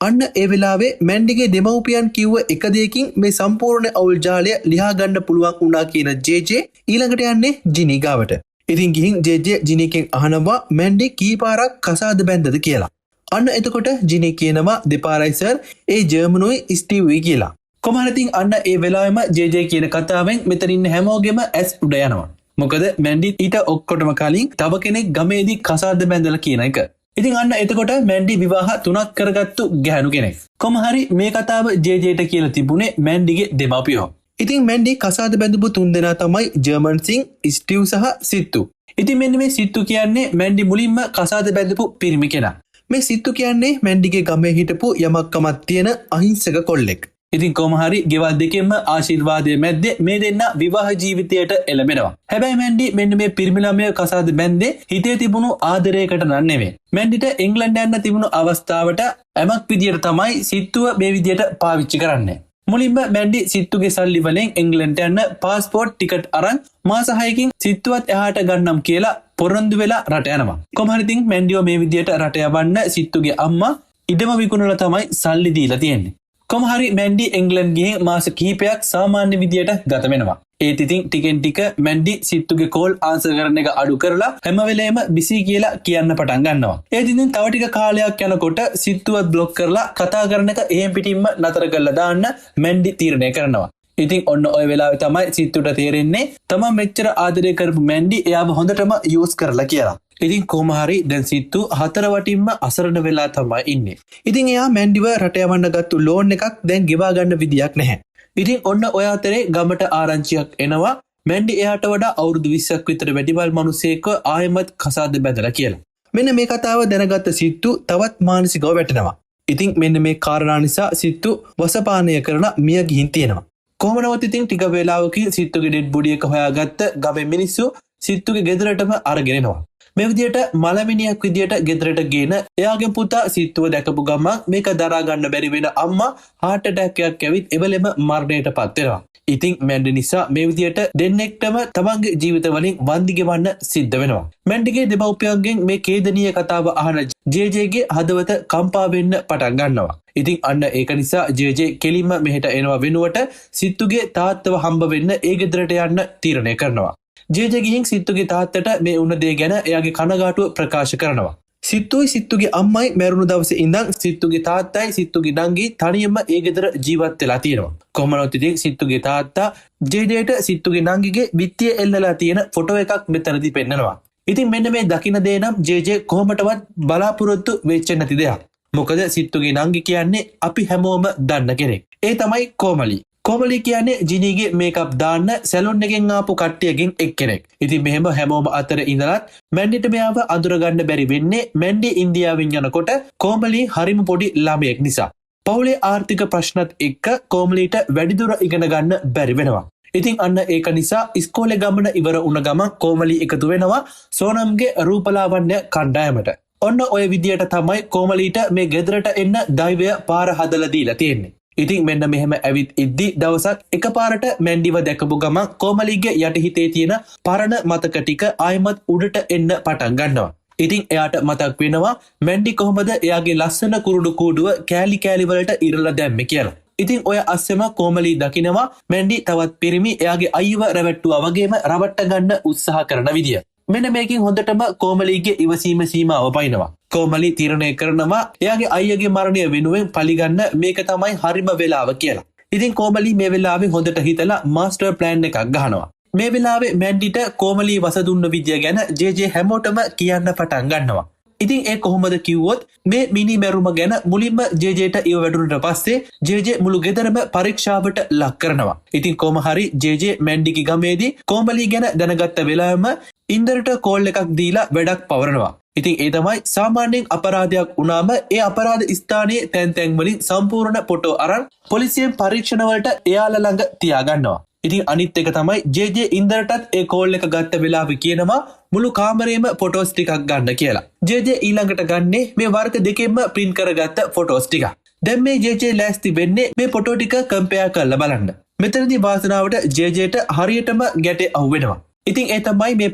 අන්න ඒ වෙලාවේ මැන්ඩිගේ දෙමව්පියන් කිව්ව එක දෙයකින් මේ සම්පූර්ණ අවුල් ජාලය ලියා ගන්න පුළුවන් වුණා කියන ජේ ඊළඟට යන්නේ ජිනී ගාවට. ඉතින් ගිහින් ජේ ජිනීගෙන් අහනවා මැන්ඩි කීපාරක් කසාද බැන්දද කියලා. අන්න එතකොට ජිනී කියනවා දෙපාරයි සර් ඒ ජර්මනුයි ස්ටීව්යි කියලා. කොහොමද අන්න ඒ වෙලාවෙම ජේ කියන කතාවෙන් මෙතන ඉන්න හැමෝගෙම ඇස් උඩ යනවා. මොකද මැන්ඩි ඊට ඔක්කොටම කලින් තව කෙනෙක් ගමේදී කසාද බැඳලා කියන එක. ඉතින් අන්න එතකොට මැන්ඩි විවාහ 3ක් කරගත්තු ගැහණු කෙනෙක්. කොහොම හරි මේ කතාව ජේට කියලා තිබුණේ මැන්ඩිගේ දෙමව්පියෝ. ඉතින් මැන්ඩි කසාද බැඳපු 3 දෙනා තමයි ජර්මන් සිං, ස්ටිව් සහ සිත්තු. ඉතින් මෙන්න මේ සිත්තු කියන්නේ මැන්ඩි මුලින්ම කසාද බැඳපු පිරිමි කෙනා. මේ සිත්තු කියන්නේ මැන්ඩිගේ ගමේ හිටපු යමක්කමක් තියෙන අහිංසක කොල්ලෙක්. ඉතින් කොහොම හරි ගෙවල් දෙකෙන්ම ආශිර්වාදයේ මැද්දේ මේ දෙන්න විවාහ ජීවිතයට එළඹෙනවා. හැබැයි මැන්ඩි මෙන්න මේ පිරිමි ළමයා කසාද බැඳේ හිතේ තිබුණු ආදරයකට නන් නෙවෙයි. මැන්ඩිට එංග්ලන්ඩ් යන්න තිබුණු අවස්ථාවට ඇමක් විදියට තමයි සිත්තුව මේ විදියට පාවිච්චි කරන්නේ. මුලින්ම මැන්ඩි සිත්තුගේ සල්ලි වලින් එංග්ලන්ඩ් යන්න පාස්පෝර්ට් ටිකට් අරන් මාස 6කින් සිත්තුවත් එහාට ගන්නම් කියලා පොරොන්දු වෙලා රට යනවා. කොහොම හරි ඉතින් මැන්ඩිව මේ විදියට රට යවන්න සිත්තුගේ අම්මා ඉඩම විකුණලා තමයි සල්ලි දීලා තියෙන්නේ. කොහොම හරි මැන්ඩි එංග්ලන්ඩ් ගිහින් මාස කිහිපයක් සාමාන්‍ය විදියට ගත වෙනවා. ඒත් ඉතින් ටිකෙන් ටික මැන්ඩි සිත්තුගේ කෝල් ආන්සර් කරන එක අඩු කරලා හැම වෙලේම බිසි කියලා කියන්න පටන් ගන්නවා. ඒත් ඉතින් තව ටික කාලයක් යනකොට සිත්තුවත් බ්ලොක් කරලා කතා කරන එක එහෙම් පිටින්ම නතර කරලා දාන්න මැන්ඩි තීරණය කරනවා. ඉතින් ඔන්න ඔය වෙලාවේ තමයි සිත්තුට තේරෙන්නේ තමන් මෙච්චර ආදරය කරපු මැන්ඩි එයාව හොඳටම යූස් කරලා කියලා. ඉතින් කොහොම හරි දැන් සිත්තු 4 වටින්ම අසරණ වෙලා තමයි ඉන්නේ. ඉතින් එයා මැන්ඩිව රට යවන්න ගත්තු ලෝන් එකක් දැන් ගෙවා ගන්න විදියක් නැහැ. ඉතින් ඔන්න ඔය අතරේ ගමට ආරංචියක් එනවා මැන්ඩි එයාට වඩා අවුරුදු 20ක් විතර වැඩිවල් මිනිසෙක්ව ආයෙමත් කසාද බැඳලා කියලා. මෙන්න මේ කතාව දැනගත්ත සිත්තු තවත් මානසිකව වැටෙනවා. ඉතින් මෙන්න මේ කාරණා නිසා සිත්තු වසපානය කරන මිය ගිහින් තියෙනවා. කොහොම නමුත් ඉතින් ටික වේලාවකින් සිත්තුගේ ඩෙඩ් බොඩි එක හොයාගත්ත ගමේ මිනිස්සු සිත්තුගේ ගෙදරටම අරගෙන එනවා. මේ විදියට මලමිනියක් විදියට ගෙදරට ගෙන එයාගේ පුතා සිත්තුව දැකපු ගමන් මේක දරා ගන්න බැරි වෙන අම්මා heart attack එකක් ඇවිත් එවලෙම මරණයට පත් වෙනවා. ඉතින් මැන්ඩි නිසා මේ විදියට දෙන්නෙක්ටම තමන්ගේ ජීවිතවලින් වන්දි ගෙවන්න සිද්ධ වෙනවා. මැන්ඩිගේ දෙමව්පියන්ගෙන් මේ ඛේදනීය කතාව අහන ජේජේගේ හදවත කම්පා වෙන්න පටන් ගන්නවා. ඉතින් අන්න ඒක නිසා ජේජේ කෙලින්ම මෙහෙට එනවා වෙනුවට සිත්තුගේ තාත්තව හම්බ වෙන්න ඒ ගෙදරට යන්න තීරණය කරනවා. ජේජේ ගිහින් සිත්තුගේ තාත්තට මේ වුණ දේ ගැන එයාගේ කනගාටුව ප්‍රකාශ කරනවා. සිත්තුගේ අම්මයි මැරුණු දවසේ ඉඳන් සිත්තුගේ තාත්තයි සිත්තුගේ නංගි තනියම ඒ ගෙදර ජීවත් වෙලා තියෙනවා. කොහොම නමුත් ඉතින් සිත්තුගේ තාත්තා ජේජේට සිත්තුගේ නංගිගේ බිත්තිය එල්ලලා තියෙන ෆොටෝ එකක් මෙතනදී පෙන්නනවා. ඉතින් මෙන්න මේ දකින්න දේ නම් ජේජේ කොහොමටවත් බලාපොරොත්තු වෙච්ච නැති දෙයක්. මොකද සිත්තුගේ නංගි කියන්නේ අපි හැමෝම දන්න කෙනෙක්. ඒ තමයි කොමලි. කොමලි කියන්නේ ජිනීගේ මේකප් දාන්න සැලොන් එකෙන් ආපු කට්ටියකින් එක්කෙනෙක්. ඉතින් මෙහෙම හැමෝම අතර ඉඳලත් මැන්ඩිට මෙයාව අඳුරගන්න බැරි වෙන්නේ මැන්ඩි ඉන්දියාවෙන් යනකොට කොමලි හරිම පොඩි ළමයෙක් නිසා. පවුලේ ආර්ථික ප්‍රශ්නත් එක්ක කොමලිට වැඩිදුර ඉගෙන ගන්න බැරි වෙනවා. ඉතින් අන්න ඒක නිසා ඉස්කෝලේ ගමන ඉවර වුණ ගමන් කොමලි එකතු වෙනවා සෝනම්ගේ රූපලාවන්‍ය කණ්ඩායමට. ඔන්න ඔය විදියට තමයි කොමලිට මේ ගෙදරට එන්න දෛවය පාර හදලා දීලා තියෙන්නේ. ඉතින් මෙන්න මෙහෙම ඇවිත් ඉද්දි දවසක් එකපාරට මැන්ඩිව දැකපු ගමන් කොමලිගේ යටිහිතේ තියෙන පරණ මතක ටික ආයමත් උඩට එන්න පටන් ගන්නවා. ඉතින් එයාට මතක් වෙනවා මැන්ඩි කොහොමද එයාගේ ලස්සන කුරුඩු කූඩුව කෑලි කෑලි වලට ඉරලා දැම්මේ කියලා. ඉතින් ඔය අස්සෙම කොමලි දකිනවා මැන්ඩි තවත් පිරිමි එයාගේ අයියව රැවට්ටුවා වගේම රවට්ට ගන්න උත්සාහ කරන විදිය. මෙන්න මේකින් හොඳටම කොමලිගේ ඉවසීම සීමාව පයින්නවා. කොමලි තීරණය කරනවා එයාගේ අයියගේ මරණය වෙනුවෙන් පලිගන්න මේක තමයි හරිම වෙලාව කියලා. ඉතින් කොමලි මේ වෙලාවේ හොඳට හිතලා මාස්ටර් ප්ලෑන් එකක් ගහනවා. මේ වෙලාවේ මැන්ඩිට කොමලි වසදුන්න විදිය ගැන ජේජේ හැමෝටම කියන්න පටන් ගන්නවා. ඉතින් ඒ කොහොමද කිව්වොත් මේ මිනි මැරුම ගැන මුලින්ම ජේජේට ඉව වැඩුණට පස්සේ ජේජේ මුළු ගෙදරම පරීක්ෂාවට ලක් කරනවා. ඉතින් කොහොම හරි ජේජේ මැන්ඩිගේ ගමේදී කොමලි ගැන දැනගත්ත වෙලාවෙම ඉන්දරට කෝල් එකක් දීලා වැඩක් පවරනවා. ඉතින් ඒ තමයි සාමාන්‍යයෙන් අපරාධයක් වුණාම ඒ අපරාධ ස්ථානයේ තැන් තැන් වලින් සම්පූර්ණ ෆොටෝ අරන් පොලිසියෙන් පරීක්ෂණ වලට එයාලා ළඟ තියාගන්නවා. ඉතින් අනිත් එක තමයි ජේජේ ඉන්දරටත් ඒ කෝල් එක ගත්ත වෙලාවෙ කියනවා මුළු කාමරේම ෆොටෝස් ටිකක් ගන්න කියලා. ජේජේ ඊළඟට ගන්නේ මේ වර්ග දෙකෙන්ම print කරගත්ත ෆොටෝස් ටික. දැන් මේ ජේජේ ලෑස්ති වෙන්නේ මේ ෆොටෝ ටික කම්පෙයාර් කරලා බලන්න. මෙතනදී වාසනාවට ජේජේට හරියටම ගැටේ අහුවෙනවා. ඉතින් ඒ තමයි මේ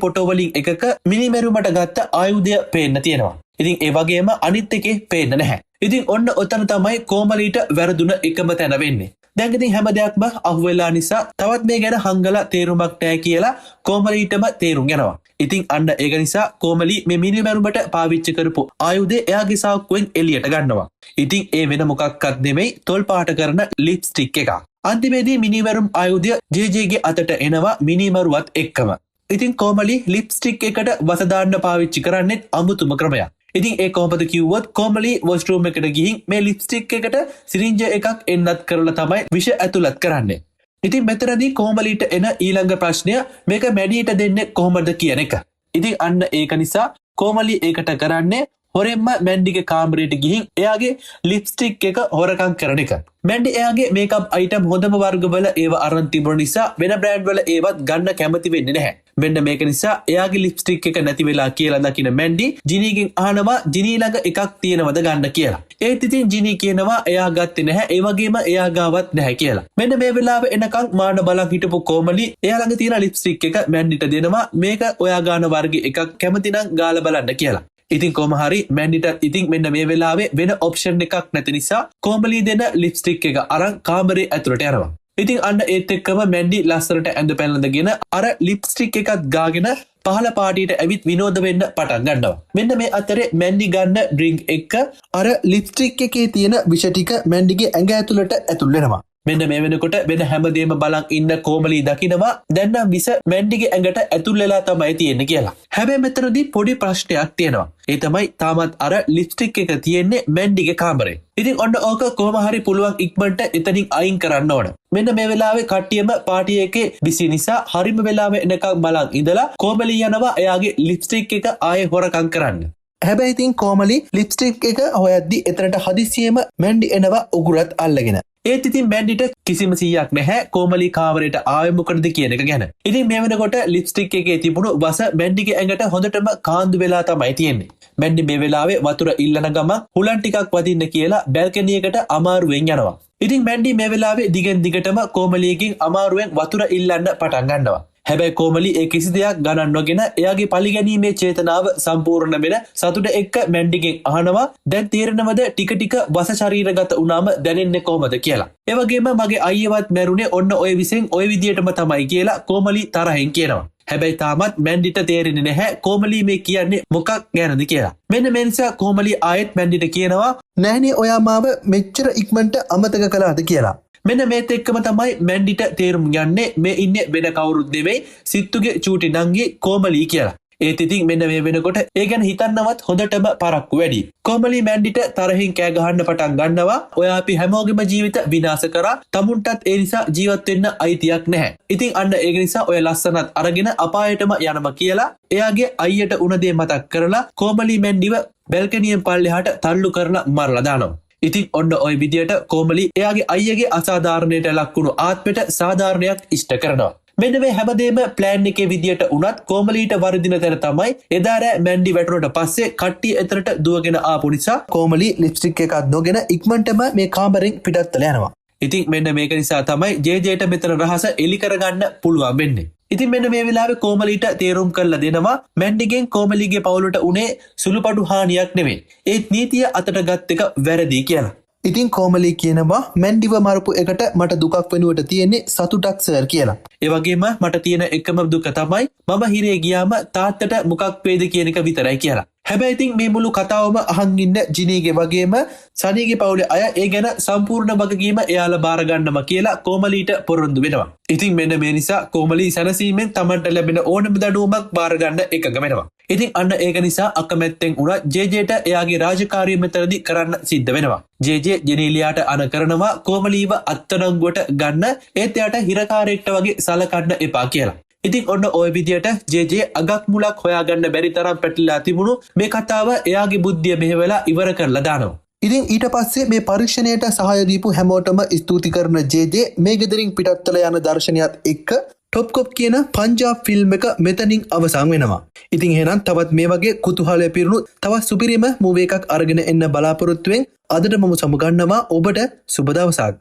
ෆොටෝ වලින් එකක මිනිමෙරුමට ගත්ත ආයුධය පේන්න තියෙනවා. ඉතින් ඒ වගේම අනිත් එකේ පේන්න නැහැ. ඉතින් ඔන්න ඔතන තමයි කොමලිට වැරදුන එකම තැන වෙන්නේ. දැන් ඉතින් හැම දෙයක්ම අහුවෙලා නිසා තවත් මේ ගැන හංගලා තේරුමක් නැහැ කියලා කොමලිටම තේරුම් යනවා. ඉතින් අන්න ඒක නිසා කොමලි මේ මිනිමෙරුමට පාවිච්චි කරපු ආයුධය එයාගේ සාක්කුවෙන් එළියට ගන්නවා. ඉතින් ඒ වෙන මොකක්වත් නෙමෙයි තොල් පාට කරන ලිප්ස්ටික් එකක්. අන්තිමේදී මිනිමෙරුම් ආයුධය ජේජේගේ අතට එනවා මිනිමරුවත් එක්කම. ඉතින් කොමලි ලිප්ස්ටික් එකට වස දාන්න පාවිච්චි කරන්නේ අමුතුම ක්‍රමයක්. ඉතින් ඒ කොහොමද කිව්වොත් කොමලි වොෂ්රූම් එකට ගිහින් මේ ලිප්ස්ටික් එකට සිරින්ජ එකක් එන්නත් කරලා තමයි විෂ ඇතුළත් කරන්නේ. ඉතින් මෙතනදී කොමලිට එන ඊළඟ ප්‍රශ්නය මේක මැඩියට දෙන්නේ කොහොමද කියන එක. ඉතින් අන්න ඒක නිසා කොමලි ඒකට කරන්නේ හොරෙන්ම මැන්ඩිගේ කාමරයට ගිහින් එයාගේ ලිප්ස්ටික් එක හොරකම් කරන එක. මැන්ඩි එයාගේ මේකප් අයිටම් හොඳම වර්ගවල ඒව අරන් තිබුණ නිසා වෙන බ්‍රෑන්ඩ් වල ඒවත් ගන්න කැමති වෙන්නේ නැහැ. මෙන්න මේක නිසා එයාගේ ලිප්ස්ටික් එක නැති වෙලා කියලා දකින මැන්ඩි ජිනීගෙන් අහනවා ජිනී ළඟ එකක් තියෙනවද ගන්න කියලා. ඒත් ඉතින් ජිනී කියනවා එයා ගත්තේ නැහැ ඒ වගේම එයා ගාවත් නැහැ කියලා. මෙන්න මේ වෙලාවේ එනකන් මාන බලන් හිටපු කොමලි එයා ළඟ තියෙන ලිප්ස්ටික් එක මැන්ඩිට දෙනවා මේක ඔයා ගන්න වර්ගයේ එකක් කැමති නම් ගාලා බලන්න කියලා. ඉතින් කොහොම හරි මැන්ඩිට ඉතින් මෙන්න මේ වෙලාවේ වෙන ඔප්ෂන් එකක් නැති නිසා කොමලි දෙන ලිප්ස්ටික් එක අරන් කාමරේ ඇතුළට යනවා. ඉතින් අන්න ඒත් එක්කම මැන්ඩි ලස්සනට ඇඳ පැළඳගෙන අර ලිප්ස්ටික් එකත් ගාගෙන පහළ පාටියට ඇවිත් විනෝද වෙන්න පටන් ගන්නවා. මෙන්න මේ අතරේ මැන්ඩි ගන්න ඩ්‍රින්ක් එක අර ලිප්ස්ටික් එකේ තියෙන විෂ ටික මැන්ඩිගේ ඇඟ ඇතුළට ඇතුල් වෙනවා. මෙන්න මේ වෙනකොට වෙන හැමදේම බලන් ඉන්න කොමලි දකිනවා දැන් නම් විස මැන්ඩිගේ ඇඟට ඇතුල් වෙලා තමයි තියෙන්නේ කියලා. හැබැයි මෙතනදී පොඩි ප්‍රශ්නයක් තියෙනවා. ඒ තමයි තාමත් අර ලිප්ස්ටික් එක තියෙන්නේ මැන්ඩිගේ කාමරේ. ඉතින් ඔන්න ඕක කොහොම හරි පුළුවන් ඉක්මනට එතනින් අයින් කරන්න ඕන. මෙන්න මේ වෙලාවේ කට්ටියම පාටි එකේ බිසි නිසා හරිම වෙලාවෙ එනකම් බලන් ඉඳලා කොමලි යනවා එයාගේ ලිප්ස්ටික් එක ආයේ හොරකම් කරන්න. හැබැයි ඉතින් කොමලි ලිප්ස්ටික් එක හොයද්දි එතනට හදිසියෙම මැන්ඩි එනවා උගුරත් අල්ලගෙන. ඒත් ඉතින් මැන්ඩිට කිසිම සීයක් නැහැ කොමලි කාමරයට ආවේ මොකටද කියන එක ගැන. ඉතින් මේ වෙනකොට ලිප්ස්ටික් එකේ තිබුණු වස මැන්ඩිගේ ඇඟට හොඳටම කාන්දු වෙලා තමයි තියෙන්නේ. මැන්ඩි මේ වෙලාවේ වතුර ඉල්ලන ගමන් හුලන් ටිකක් වදින්න කියලා බැල්කනි එකට අමාරුවෙන් යනවා. ඉතින් මැන්ඩි මේ වෙලාවේ දිගින් දිගටම කොමලියකින් අමාරුවෙන් වතුර ඉල්ලන්න පටන් ගන්නවා. හැබැයි කොමලි ඒ කිසි දෙයක් ගණන් නොගෙන එයාගේ පරිගැනීමේ චේතනාව සම්පූර්ණ වෙන සතුට එක්ක මැන්ඩිගෙන් අහනවා දැන් තේරෙනවද ටික ටික වස ශරීරගත වුණාම දැනෙන්නේ කොහමද කියලා. ඒ වගේම මගේ අයියවත් මැරුණේ ඔන්න ඔය විසෙන් ඔය විදියටම තමයි කියලා කොමලි තරහින් කියනවා. හැබැයි තාමත් මැන්ඩිට තේරෙන්නේ නැහැ කොමලි මේ කියන්නේ මොකක් ගැනද කියලා. මෙන්න මේ නිසා කොමලි ආයෙත් මැන්ඩිට කියනවා නෑනේ ඔයා මාව මෙච්චර ඉක්මනට අමතක කළාද කියලා. මෙන්න මේත් එක්කම තමයි මැන්ඩිට තේරුම් යන්නේ මේ ඉන්නේ වෙන කවුරුත් නෙවෙයි සිත්තුගේ චූටි නංගි කොමලි කියලා. ඒත් ඉතින් මෙන්න මේ වෙනකොට ඒ ගැන හිතන්නවත් හොඳටම පරක්කු වැඩි. කොමලි මැන්ඩිට තරහින් කෑ ගහන්න පටන් ගන්නවා. ඔයා අපි හැමෝගෙම ජීවිත විනාශ කරා. තමුන්ටත් ඒ නිසා ජීවත් වෙන්න අයිතියක් නැහැ. ඉතින් අන්න ඒක නිසා ඔය ලස්සනත් අරගෙන අපායටම යනවා කියලා එයාගේ අයියට උන දේ මතක් කරලා කොමලි මැන්ඩිව බැල්කනියෙන් පල්ලෙහාට තල්ලු කරලා මරලා දානවා. ඉතින් ඔන්න ඔය විදියට කොමලි එයාගේ අයියගේ අසාධාරණයට ලක්වුණු ආත්මයට සාධාරණයක් ඉෂ්ට කරනවා. මෙන්න මේ හැමදේම ප්ලෑන් එකේ විදියට උනත් කොමලිට වරදින තැන තමයි එදා රෑ මැන්ඩි වැටුණට පස්සේ කට්ටිය එතරට දුවගෙන ආපු නිසා කොමලි ලිප්ස්ටික් එකක් නොගෙන ඉක්මනටම මේ කාමරෙන් පිටත් වෙලා යනවා. ඉතින් මෙන්න මේක නිසා තමයි ජේජේට මෙතන රහස එලි කරගන්න පුළුවන් වෙන්නේ. ඉතින් මෙන්න මේ වෙලාවේ කොමලිට තේරුම් කරලා දෙනවා මැන්ඩිගෙන් කොමලිගේ පවුලට උනේ සුළුපටු හානියක් නෙමෙයි. ඒත් නීතිය අතට ගත් එක වැරදි කියලා. ඉතින් කොමලි කියනවා මැන්ඩිව මරපු එකට මට දුකක් වෙනුවට තියෙන්නේ සතුටක් සර් කියලා. ඒ වගේම මට තියෙන එකම දුක තමයි මම හිරේ ගියාම තාත්තට මොකක් වේද කියන එක විතරයි කියලා. හැබැයි ඉතින් මේ මුළු කතාවම අහන් ඉන්න ජිනීගේ වගේම සනීගේ පවුලේ අය ඒ ගැන සම්පූර්ණ වගකීම එයාලා බාර ගන්නම කියලා කොමලිට පොරොන්දු වෙනවා. ඉතින් මෙන්න මේ නිසා කොමලි සැනසීමෙන් තමන්ට ලැබෙන ඕනම දඩුවමක් බාර ගන්න එකඟ වෙනවා. ඉතින් අන්න ඒක නිසා අකමැත්තෙන් උනා ජේජේට එයාගේ රාජකාරිය මෙතනදී කරන්න සිද්ධ වෙනවා. ජේජේ ජෙනීලියාට අන කරනවා කොමලිව අත්අඩංගුවට ගන්න ඒත් එයාට හිරකාරයෙක්ට වගේ සලකන්න එපා කියලා. ඉතින් ඔන්න ඔය විදියට ජේජේ අගක් මුලක් හොයාගන්න බැරි තරම් පැටලලා තිබුණු මේ කතාව එයාගේ බුද්ධිය මෙහෙवला ඉවර කරලා දානවා. ඉතින් ඊට පස්සේ මේ පරීක්ෂණයට සහාය දීපු හැමෝටම ස්තුති කරන ජේජේ මේ ගෙදරින් පිටත්වල යන දර්ශනයත් එක්ක ටොප් කොප් කියන පංජාබ් ෆිල්ම් එක මෙතනින් අවසන් වෙනවා. ඉතින් එහෙනම් තවත් මේ වගේ කුතුහලය පිරුණු තවත් සුපිරිම මූවී එකක් අරගෙන එන්න බලාපොරොත්තු වෙන් අදට මම සමුගන්නවා ඔබට සුබ දවසක්.